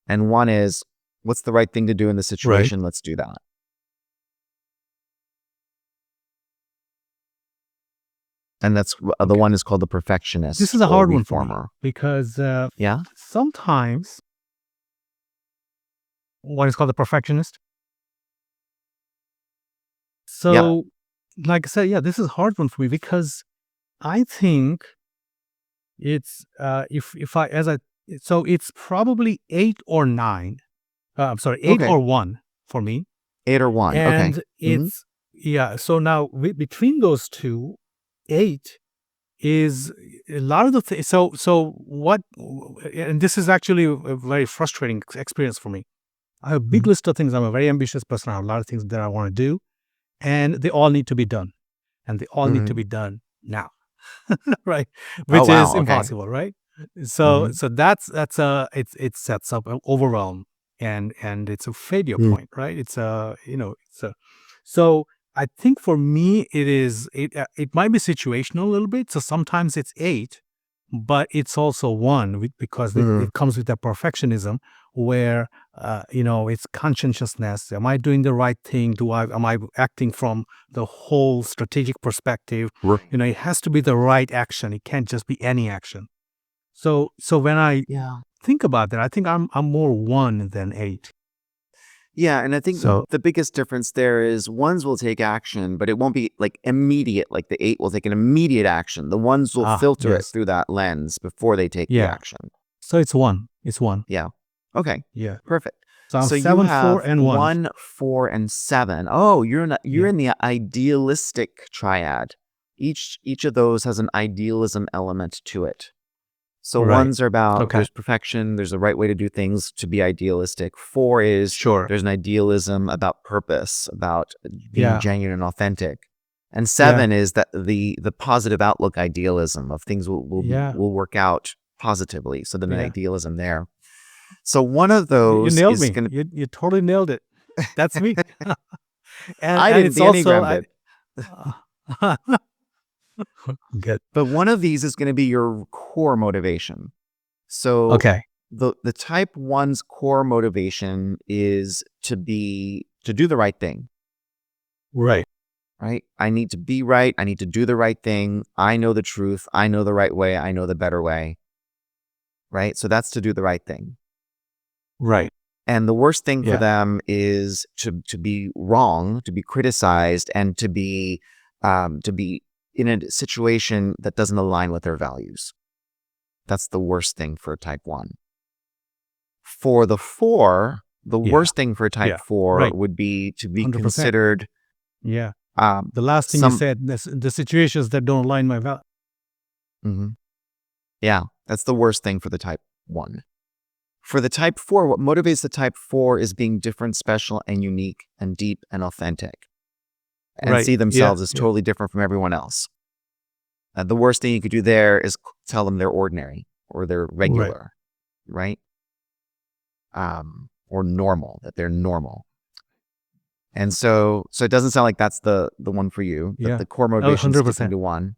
And 1 is, what's the right thing to do in the Right. situation? Let's do that. And that's the Okay. 1 is called the perfectionist. This is a or hard one for me reformer. because Yeah? sometimes one is called the perfectionist. Yeah. So, like I said, yeah, this is a hard one for me because I think it's if I as I so it's probably 8 or 9. I'm sorry, 8 Okay. or 1 for me. 8 or 1. Okay. And it's yeah, so now between those two, 8 is a lot of the things. So what, and this is actually a very frustrating experience for me. I have a big list of things. I'm a very ambitious person. I have a lot of things that I want to do, and they all need to be done, and they all need to be done now, right? Oh, Which is wow. Okay. impossible, right? So that's it sets up an overwhelm, and it's a failure point, right? It's a it's a so I think for me it might be situational a little bit. So sometimes it's 8, but it's also 1 because it comes with that perfectionism where it's conscientiousness. Am I doing the right thing? Am I acting from the whole strategic perspective? It has to be the right action. It can't just be any action. So when I Yeah. think about that, I think I'm more 1 than 8. Yeah, and I think So the biggest difference there is 1s will take action, but it won't be like immediate, like the 8 will take an immediate action. The 1s will filter it yes, through that lens before they take the yeah. action. So it's 1. It's 1. Yeah. Okay. Yeah. Perfect. So I'm So you 7, 4, have and 1. 1, 4, and 7. Oh, you're Yeah. in the idealistic triad. Each of those has an idealism element to it. So Right. 1s are about Okay. there's perfection, there's a right way to do things to be idealistic. 4 is Sure. there's an idealism about purpose, about being Yeah. genuine and authentic. And Yeah. 7 is that the positive outlook idealism of things Yeah. will work out positively. So then the Yeah. idealism there. So one of You those nailed is me. going to You totally nailed it. That's me. I And didn't, it's the also Enneagram did. good. But one of these is going to be your core motivation. So Okay. the type 1's core motivation is to do the right thing, Right. right? I need to be right. I need to do the right thing. I know the truth. I know the right way. I know the better way, right? So that's to do the right thing. Right. And the worst thing for Yeah. them is to be wrong, to be criticized, and to be in a situation that doesn't align with their values. That's the worst thing for type 1. For the 4, the worst thing for type 4 would be to be 100%. considered The last thing you said, the situations that don't align my value. Mm-hmm. Yeah, that's the worst thing for the type 1. For the type 4, what motivates the type 4 is being different, special, and unique, and deep and authentic, and see themselves as totally different from everyone else. The worst thing you could do there is tell them they're ordinary or they're regular, right? Or normal, that they're normal. And so it doesn't sound like that's the one for you. The core motivation is sticking to 1.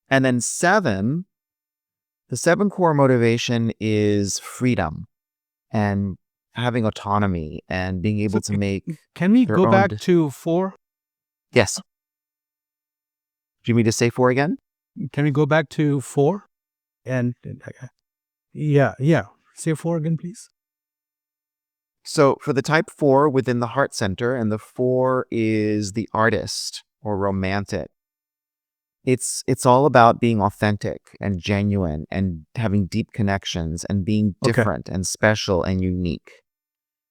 And then 7, the 7 core motivation is freedom and having autonomy and being able to make. Can we go back to 4? Yes. Do you mean to say 4 again? Can we go back to 4? And say 4 again, please. So for the type 4 within the heart center, and the 4 is the artist or romantic. It's all about being authentic and genuine and having deep connections and being different and special and unique.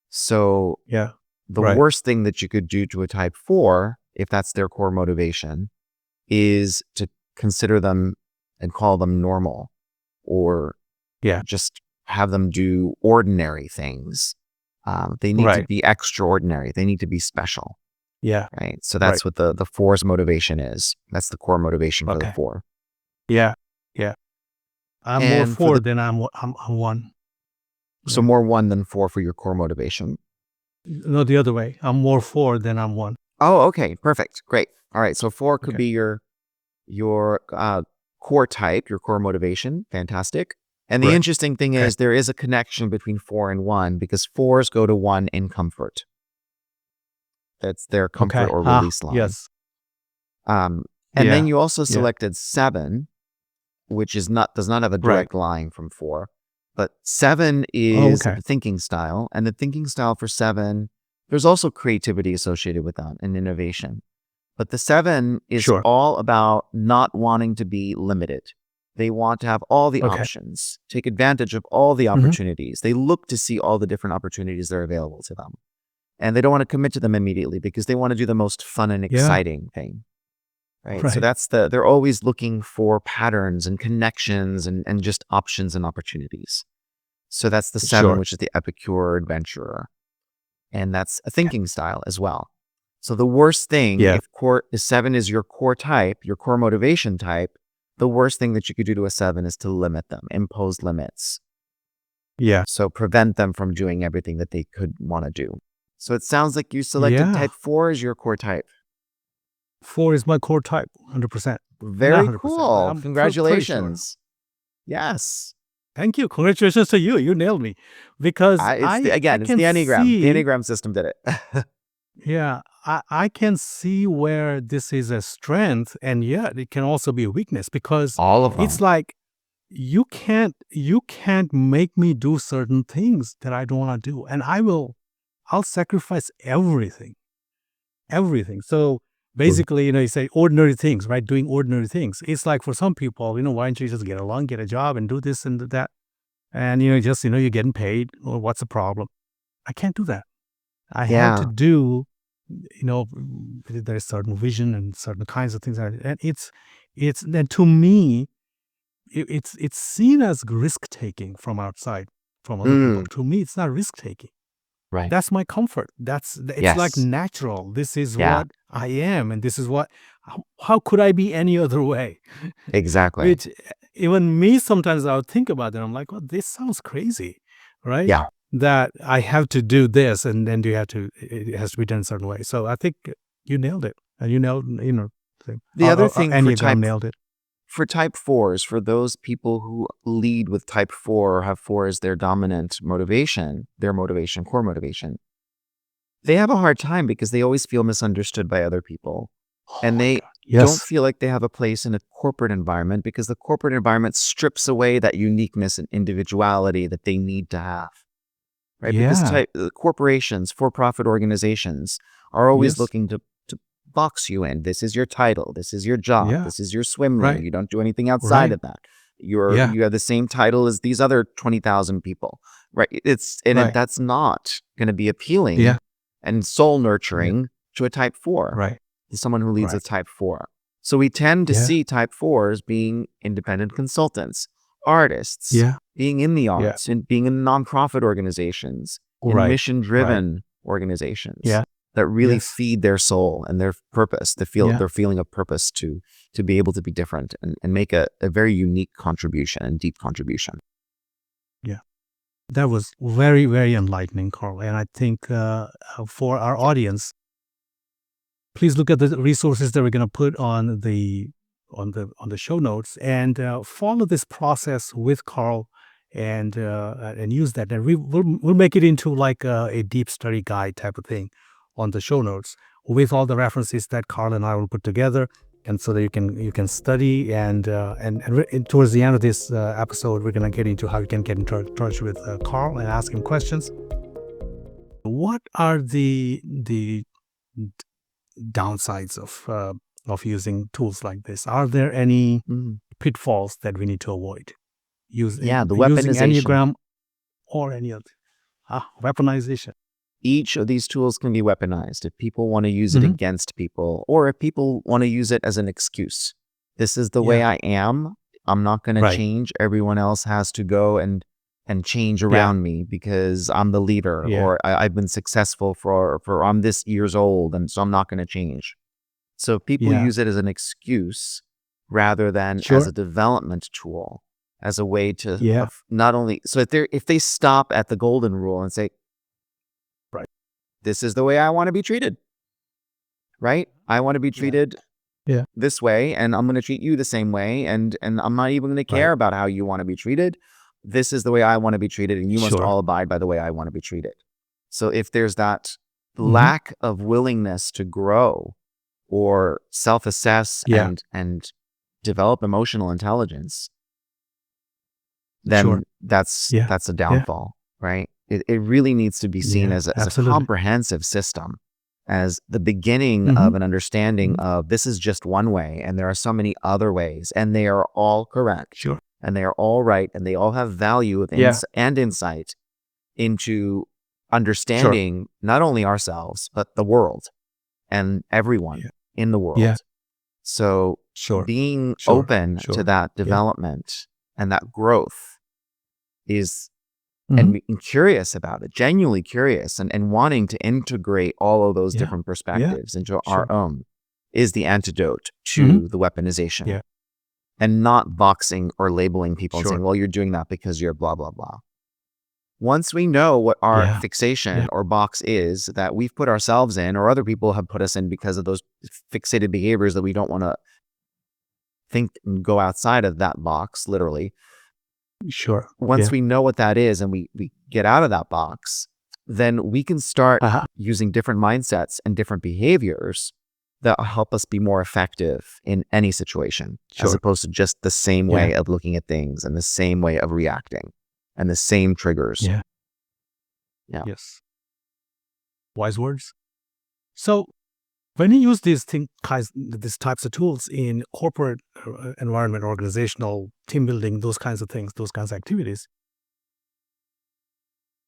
So the worst thing that you could do to a type 4, if that's their core motivation, is to consider them and call them normal, or just have them do ordinary things. They need to be extraordinary. They need to be special. Right. So that's what the 4's motivation is. That's the core motivation for the 4. I'm more 4 than I'm 1. So more 1 than 4 for your core motivation. No, the other way. I'm more 4 than I'm 1. Oh, okay. Perfect. Great. All right. So 4 could be your core type, your core motivation. Fantastic. And the interesting thing is there is a connection between 4 and 1, because 4s go to 1 in comfort. That's their comfort or release line. Yes. And then you also selected 7, which does not have a direct line from 4. But 7 is the thinking style. And the thinking style for 7, there's also creativity associated with that and innovation. But the 7 is all about not wanting to be limited. They want to have all the options, take advantage of all the opportunities. They look to see all the different opportunities that are available to them. And they don't want to commit to them immediately because they want to do the most fun and exciting thing. Right. So they're always looking for patterns and connections and just options and opportunities. So that's the 7, which is the epicure adventurer. And that's a thinking style as well. So the worst thing, if 7 is your core type, your core motivation type, the worst thing that you could do to a 7 is to limit them, impose limits. So prevent them from doing everything that they could want to do. So it sounds like you selected type 4 as your core type. 4 is my core type, 100%. Very cool. Congratulations. Yes. Thank you. Congratulations to you. You nailed me. Because it's the Enneagram. The Enneagram system did it. I can see where this is a strength, and yet it can also be a weakness, because all of them. It's like you can't make me do certain things that I don't want to do, and I'll sacrifice everything. So basically, you say ordinary things, right? Doing ordinary things. It's like for some people, why don't you just get along, get a job, and do this and do that, and you're getting paid. Or what's the problem? I can't do that. I have to do. There's certain vision and certain kinds of things, and and to me, it's seen as risk taking from outside, from other people. To me, it's not risk taking. Right. That's my comfort. It's like natural. This is what I am, and this is what. How could I be any other way? Exactly. Which even me, sometimes I'll think about it. I'm like, well, this sounds crazy, right? Yeah. That I have to do this, and then it has to be done a certain way. So I think you nailed it. And the other thing nailed it. For type 4s, for those people who lead with type 4 or have 4 as their dominant motivation, core motivation, they have a hard time because they always feel misunderstood by other people. And they don't feel like they have a place in a corporate environment, because the corporate environment strips away that uniqueness and individuality that they need to have. Right? Because corporations, for-profit organizations are always looking to box you in. This is your title. This is your job. Yeah. This is your swim lane. Right. You don't do anything outside Right. of that. Yeah. You have the same title as these other 20,000 people, right? Right. That's not going to be appealing Yeah. and soul Yeah. nurturing to a type 4, Right. someone who leads a Right. type 4. So we tend to Yeah. see type 4s being independent consultants, artists, Yeah. being in the Yeah. arts, and being in nonprofit organizations, in Right. mission-driven organizations Yeah. that really Yes. feed their soul and their purpose, Yeah. their feeling of purpose to be able to be different and make a very unique contribution and deep contribution. Yeah. That was very, very enlightening, Karl. And I think for our audience, please look at the resources that we're going to put on the show notes and follow this process with Karl and use that. And we'll make it into like a deep study guide type of thing on the show notes with all the references that Karl and I will put together, and so that you can study and towards the end of this episode, we're going to get into how you can get in touch with Karl and ask him questions. What are the downsides of using tools like this? Are there any pitfalls that we need to avoid using The using weaponization. Enneagram or any other weaponization? Each of these tools can be weaponized if people want to use it against people, or if people want to use it as an excuse. This is the way I am. I'm not going to change. Everyone else has to go and change around me because I'm the leader, or I've been successful for I'm this years old, and so I'm not going to change. So people use it as an excuse rather than as a development tool, as a way to not only, so if they stop at the golden rule and say, this is the way I want to be treated, right? I want to be treated this way, and I'm going to treat you the same way, and I'm not even going to care about how you want to be treated. This is the way I want to be treated, and you must all abide by the way I want to be treated. So if there's that lack of willingness to grow or self-assess and develop emotional intelligence, then that's a downfall, right? It really needs to be seen as a comprehensive system, as the beginning of an understanding of this is just one way, and there are so many other ways, and they are all correct, and they are all right, and they all have value and insight into understanding not only ourselves, but the world and everyone in the world. So being open to that development and that growth is, and being curious about it, genuinely curious, and wanting to integrate all of those different perspectives into our own, is the antidote to the weaponization. And not boxing or labeling people and saying, well, you're doing that because you're blah, blah, blah. Once we know what our fixation or box is that we've put ourselves in, or other people have put us in because of those fixated behaviors that we don't want to think and go outside of that box, literally. Once we know what that is and we get out of that box, then we can start using different mindsets and different behaviors that will help us be more effective in any situation, as opposed to just the same way of looking at things and the same way of reacting and the same triggers. Yes. Wise words. So when you use these types of tools in corporate environment, organizational team building, those kinds of things, those kinds of activities,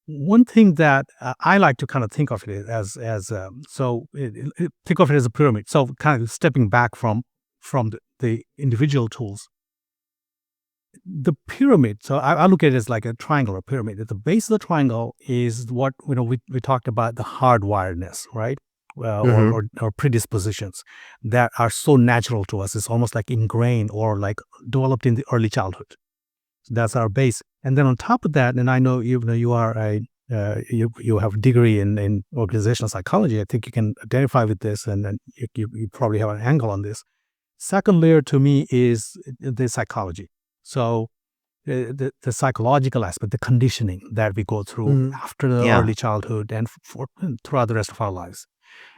one thing that I like to kind of think of it as think of it as a pyramid. So kind of stepping back from the individual tools, the pyramid. So I look at it as like a triangle or pyramid. At the base of the triangle is what we talked about, the hardwiredness, right? Or predispositions that are so natural to us. It's almost like ingrained or like developed in the early childhood. So that's our base. And then on top of that, and I know you are you have a degree in organizational psychology. I think you can identify with this, and you probably have an angle on this. Second layer to me is the psychology. So the psychological aspect, the conditioning that we go through after the early childhood and throughout the rest of our lives.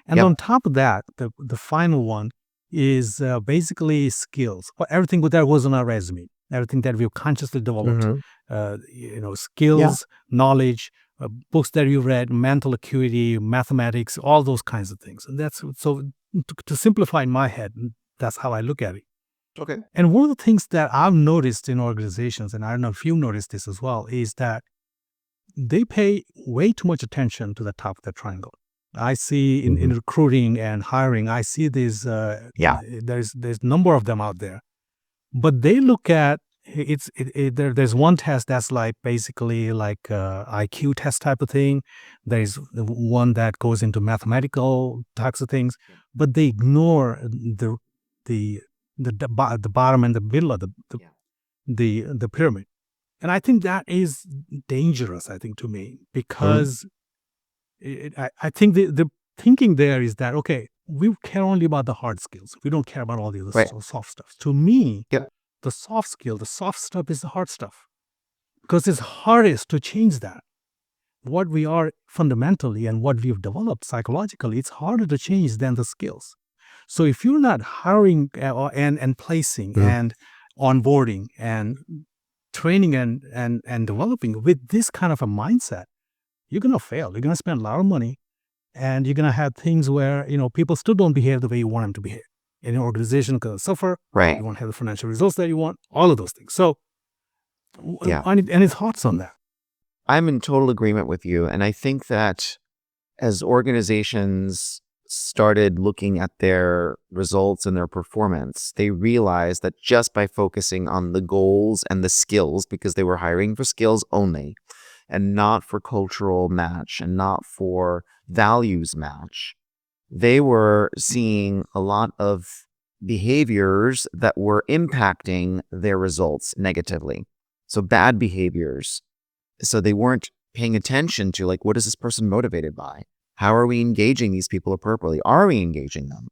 And on top of that, the final one is basically skills. Everything that was on our resume, everything that we've consciously developed, skills, knowledge, books that you read, mental acuity, mathematics, all those kinds of things. And that's so to simplify in my head, that's how I look at it. Okay. And one of the things that I've noticed in organizations, and I don't know if you've noticed this as well, is that they pay way too much attention to the top of the triangle. I see in recruiting and hiring, I see these, Yeah. there's a number of them out there, but they look at, there's one test that's like basically like IQ test type of thing. There's one that goes into mathematical types of things, but they ignore the the bottom and the middle of the pyramid. And I think that is dangerous, I think, to me, because I think the thinking there is that, okay, we care only about the hard skills. We don't care about all the other Right. soft stuff. To me, Yeah. the soft skill, the soft stuff is the hard stuff, because it's hardest to change that. What we are fundamentally and what we've developed psychologically, it's harder to change than the skills. So if you're not hiring and placing and onboarding and training and developing with this kind of a mindset, you're going to fail. You're going to spend a lot of money, and you're going to have things where, people still don't behave the way you want them to behave. And your organization is going to suffer. Right. You won't have the financial results that you want, all of those things. So, Yeah. any thoughts on that? I'm in total agreement with you. And I think that as organizations started looking at their results and their performance, they realized that just by focusing on the goals and the skills, because they were hiring for skills only and not for cultural match and not for values match, they were seeing a lot of behaviors that were impacting their results negatively. So bad behaviors. So they weren't paying attention to, like, what is this person motivated by? How are we engaging these people appropriately? Are we engaging them?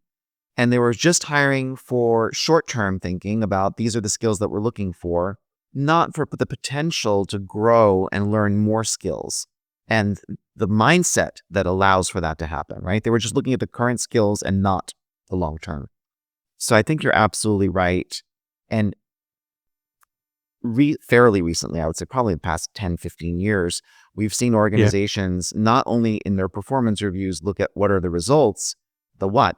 And they were just hiring for short-term thinking about these are the skills that we're looking for, not for the potential to grow and learn more skills and the mindset that allows for that to happen, right? They were just looking at the current skills and not the long term. So I think you're absolutely right. And fairly recently, I would say probably the past 10, 15 years, we've seen organizations not only in their performance reviews look at what are the results, the what,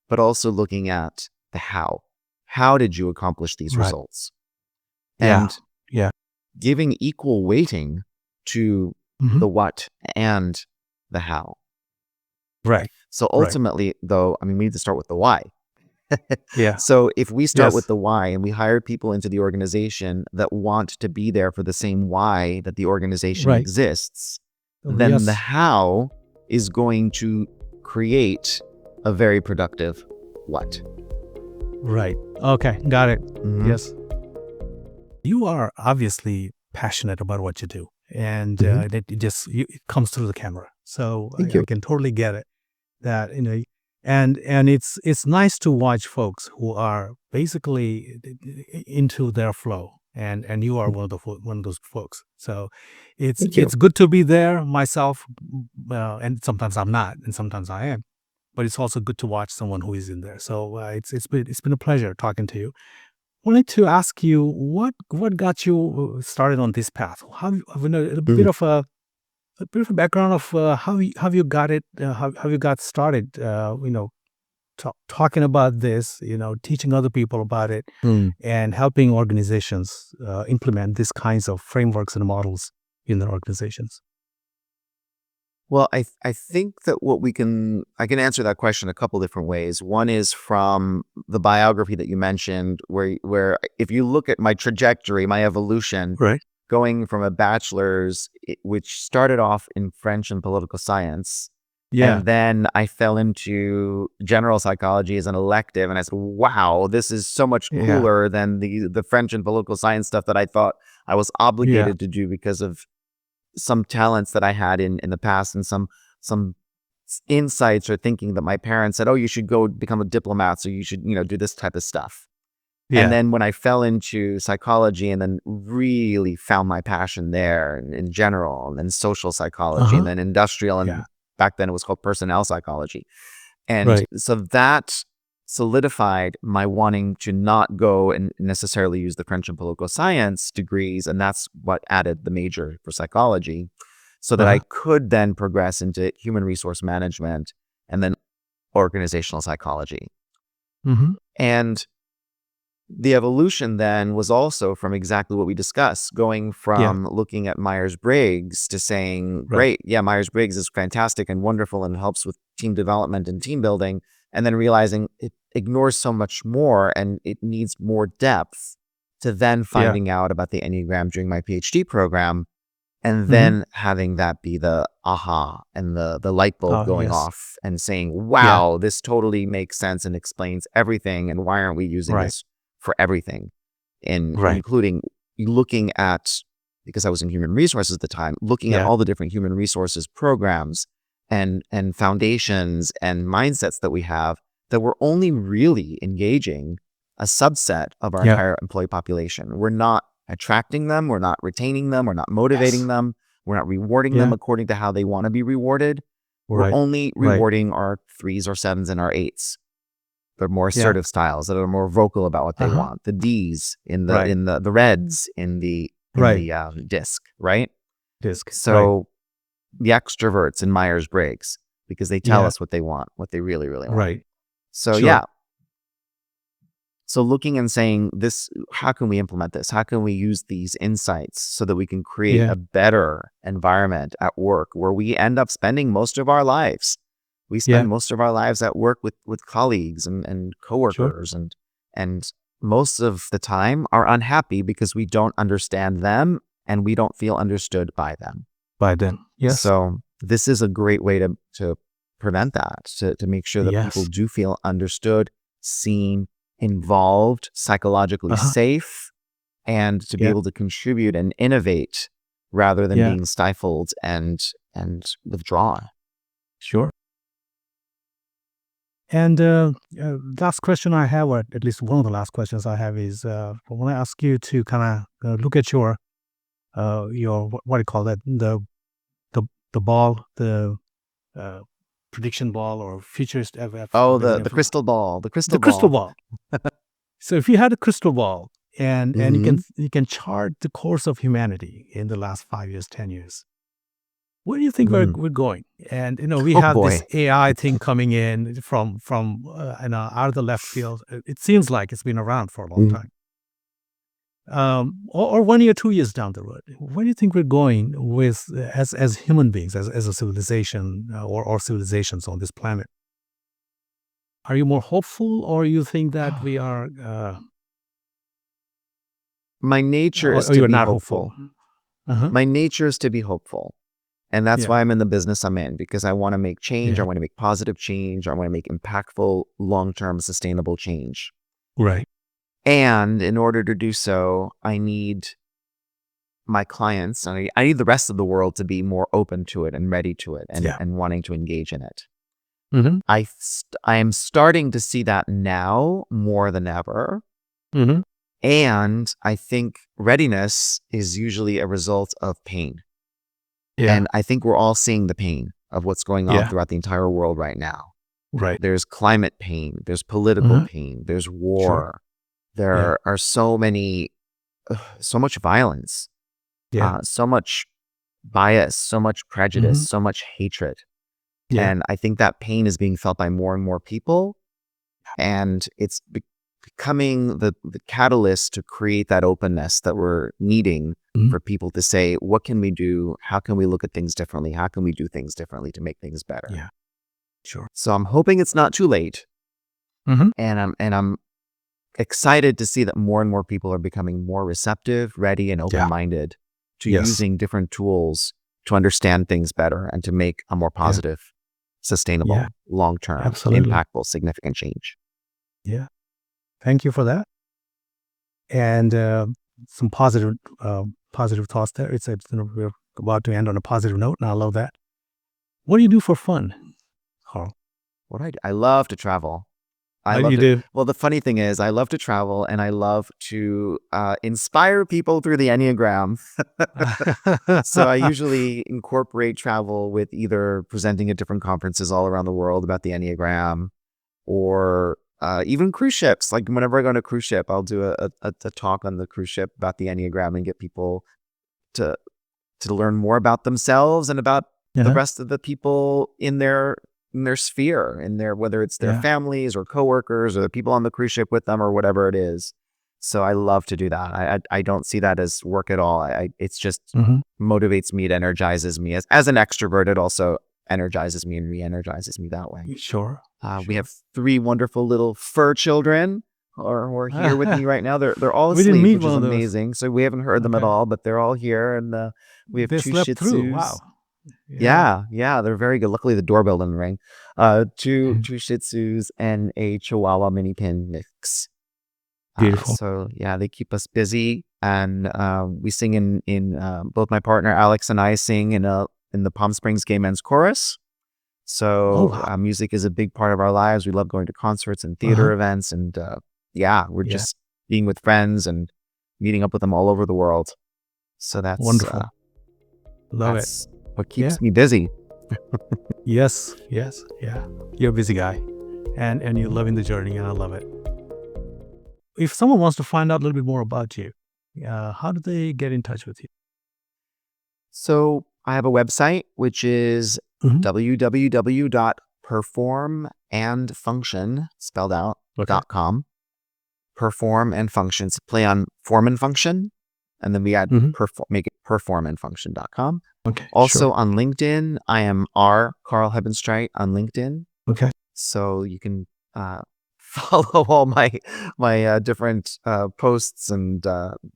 but also looking at the how. How did you accomplish these results? And giving equal weighting to the what and the how. Right. So ultimately, though, I mean, we need to start with the why. Yeah. So if we start with the why and we hire people into the organization that want to be there for the same why that the organization exists, then the how is going to create a very productive what. Right. Okay. Got it. Yes. You are obviously passionate about what you do, and it comes through the camera. So I can totally get it. That and it's nice to watch folks who are basically into their flow, and you are one of those folks. So it's good to be there myself, and sometimes I'm not, and sometimes I am, but it's also good to watch someone who is in there. So it's been a pleasure talking to you. I wanted to ask you what got you started on this path. How a bit of a background of how you got it, how you got started, talking about this, teaching other people about it, and helping organizations implement these kinds of frameworks and models in their organizations. Well, I think that I can answer that question a couple different ways. One is from the biography that you mentioned, where if you look at my trajectory, my evolution, going from a bachelor's, which started off in French and political science, and then I fell into general psychology as an elective, and I said, wow, this is so much cooler than the French and political science stuff that I thought I was obligated to do because of some talents that I had in the past and some insights or thinking that my parents said, oh, you should go become a diplomat. So you should, do this type of stuff. And then when I fell into psychology and then really found my passion there in general, and then social psychology and then industrial, and back then it was called personnel psychology. And so that solidified my wanting to not go and necessarily use the French and political science degrees. And that's what added the major for psychology. so that I could then progress into human resource management and then organizational psychology. And the evolution then was also from exactly what we discussed, going from looking at Myers-Briggs to saying, great, yeah, Myers-Briggs is fantastic and wonderful and helps with team development and team building, and then realizing it ignores so much more and it needs more depth, to then finding out about the Enneagram during my PhD program, and then having that be the aha and the light bulb going off and saying, wow, this totally makes sense and explains everything, and why aren't we using this for everything, including looking at, because I was in human resources at the time, looking at all the different human resources programs and foundations and mindsets that we have that we're only really engaging a subset of our entire employee population. We're not attracting them, we're not retaining them, we're not motivating them, we're not rewarding them according to how they want to be rewarded. We're only rewarding our 3s or 7s and our 8s. The more assertive styles that are more vocal about what they want. The D's in the the reds in the disc, right? So the extroverts in Myers-Briggs, because they tell us what they want, what they really, really want. So so looking and saying this, how can we implement this? How can we use these insights so that we can create a better environment at work where we end up spending most of our lives? We spend most of our lives at work with colleagues and coworkers, and most of the time are unhappy because we don't understand them and we don't feel understood by them. So this is a great way to prevent that, to make sure that people do feel understood, seen, involved, psychologically safe, and to be able to contribute and innovate rather than being stifled and withdrawn. And last question I have, or at least one of the last questions I have, is I want to ask you to kind of look at your what do you call that, the ball, the prediction ball or futurist. The crystal ball. The crystal ball. So if you had a crystal ball and you can chart the course of humanity in the last 5 years, 10 years, where do you think we're going? And we have this AI thing coming in from out of the left field. It seems like it's been around for a long time. Or 1 year, 2 years down the road, where do you think we're going with as human beings, as a civilization, or civilizations on this planet? Are you more hopeful, or you think that we are? My nature is to be hopeful. My nature is to be hopeful. And that's why I'm in the business I'm in, because I want to make change. I want to make positive change. I want to make impactful, long-term, sustainable change. And in order to do so, I need my clients, and I need the rest of the world to be more open to it and ready to it and wanting to engage in it. I am starting to see that now more than ever. And I think readiness is usually a result of pain. And I think we're all seeing the pain of what's going on throughout the entire world right now. There's climate pain, there's political pain, there's war. There are so much violence, so much bias, so much prejudice, so much hatred. And I think that pain is being felt by more and more people. And it's becoming the catalyst to create that openness that we're needing for people to say, what can we do? How can we look at things differently? How can we do things differently to make things better? So I'm hoping it's not too late. And I'm excited to see that more and more people are becoming more receptive, ready, and open-minded to using different tools to understand things better and to make a more positive, sustainable, long-term, impactful, significant change. Thank you for that. And some positive thoughts there. It's we're about to end on a positive note, and I love that. What do you do for fun, Karl? I love to travel. Well, the funny thing is, I love to travel, and I love to inspire people through the Enneagram. So I usually incorporate travel with either presenting at different conferences all around the world about the Enneagram, or even cruise ships. Like whenever I go on a cruise ship, I'll do a talk on the cruise ship about the Enneagram and get people to to learn more about themselves and about the Uh-huh. rest of the people in their sphere, whether it's their Yeah. families or coworkers or the people on the cruise ship with them or whatever it is. So I love to do that. I don't see that as work at all. It's just Mhm. motivates me, it energizes me. As an extrovert, it also energizes me and re-energizes me that way. Sure. We have 3 wonderful little fur children who are here with me right now. They're all We didn't asleep, meet which is one of those. amazing. So we haven't heard them at Okay. all, but they're all here, and we have They 2 Shih slept through. Tzus. Wow. Yeah. Yeah, they're very good. Luckily, the doorbell didn't ring. Two Mhm. Shih Tzus and a Chihuahua mini pin mix. Beautiful. So yeah, they keep us busy, and we sing in both my partner Alex and I sing in the Palm Springs Gay Men's Chorus. Oh, So wow. music is a big part of our lives. We love going to concerts and theater Uh-huh. events, and yeah, we're Yeah. just being with friends and meeting up with them all over the world. So Wonderful. Love it. that's what Yeah. keeps me busy. Yes. Yes. Yeah. You're a busy guy, and you're loving the journey, and I love it. If someone wants to find out a little bit more about you, how do they get in touch with you? So I have a website, which is Mhm. www.performandfunction, spelled out, Okay. .com. Perform and functions, play on form and function. And then we add Mhm. make it performandfunction.com. Okay. Also Sure. on LinkedIn, I am Karl Hebenstreit on LinkedIn. Okay. So you can follow all my different posts and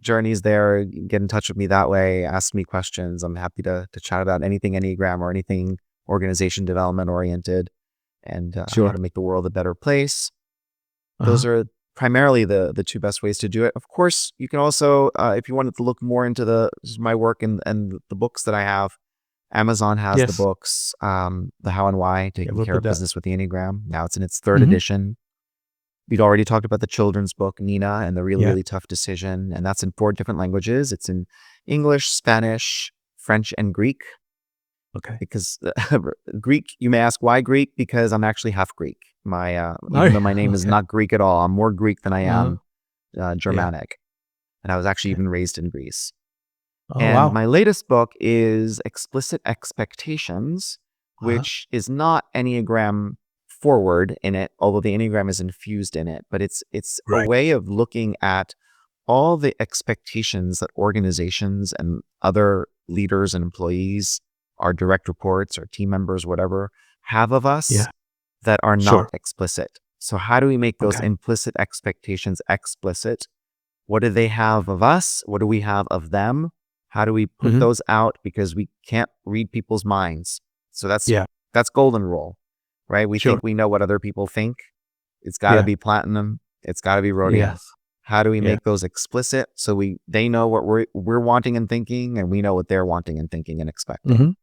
journeys there. You can get in touch with me that way. Ask me questions. I'm happy to chat about anything Enneagram or anything organization development oriented, and how Sure. to make the world a better place. Uh-huh. Those are primarily the 2 best ways to do it. Of course, you can also, if you wanted to look more into my work and the books that I have, Amazon has the Yes. books, The How and Why, Yeah, Taking we'll Care put of that. Business with the Enneagram. Now it's in its 3rd Mhm. edition. We'd already talked about the children's book, Nina, and the really, Yeah. really tough decision. And that's in 4 different languages. It's in English, Spanish, French, and Greek. Okay. Because Greek, you may ask why Greek? Because I'm actually half Greek. Even Oh, though my name is okay. not Greek at all, I'm more Greek than I Uh-huh. am Yeah. Germanic. And I was actually Okay. even raised in Greece. Oh, And wow. my latest book is Explicit Expectations, Uh-huh. which is not Enneagram forward in it, although the Enneagram is infused in it. But it's a Right. way of looking at all the expectations that organizations and other leaders and employees, our direct reports, our team members, whatever, have of us Yeah. that are not Sure. explicit. So how do we make those Okay. implicit expectations explicit? What do they have of us? What do we have of them? How do we put Mhm. those out? Because we can't read people's minds. So Yeah. that's golden rule, right? We Sure. think we know what other people think. It's got to Yeah. be platinum. It's got to be rhodium. Yes. How do we Yeah. make those explicit so they know what we're wanting and thinking, and we know what they're wanting and thinking and expecting? Mhm.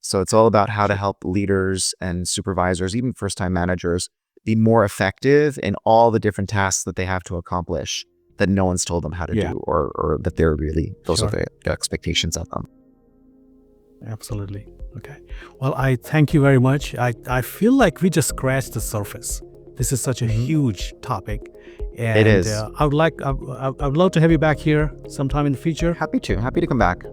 So it's all about how to Sure. help leaders and supervisors, even first-time managers, be more effective in all the different tasks that they have to accomplish that no one's told them how to Yeah. do, or that they're really, those are Sure. the expectations of them. Absolutely. Okay. Well, I thank you very much. I feel like we just scratched the surface. This is such a huge topic, and It is. I would love to have you back here sometime in the future. Happy to come back.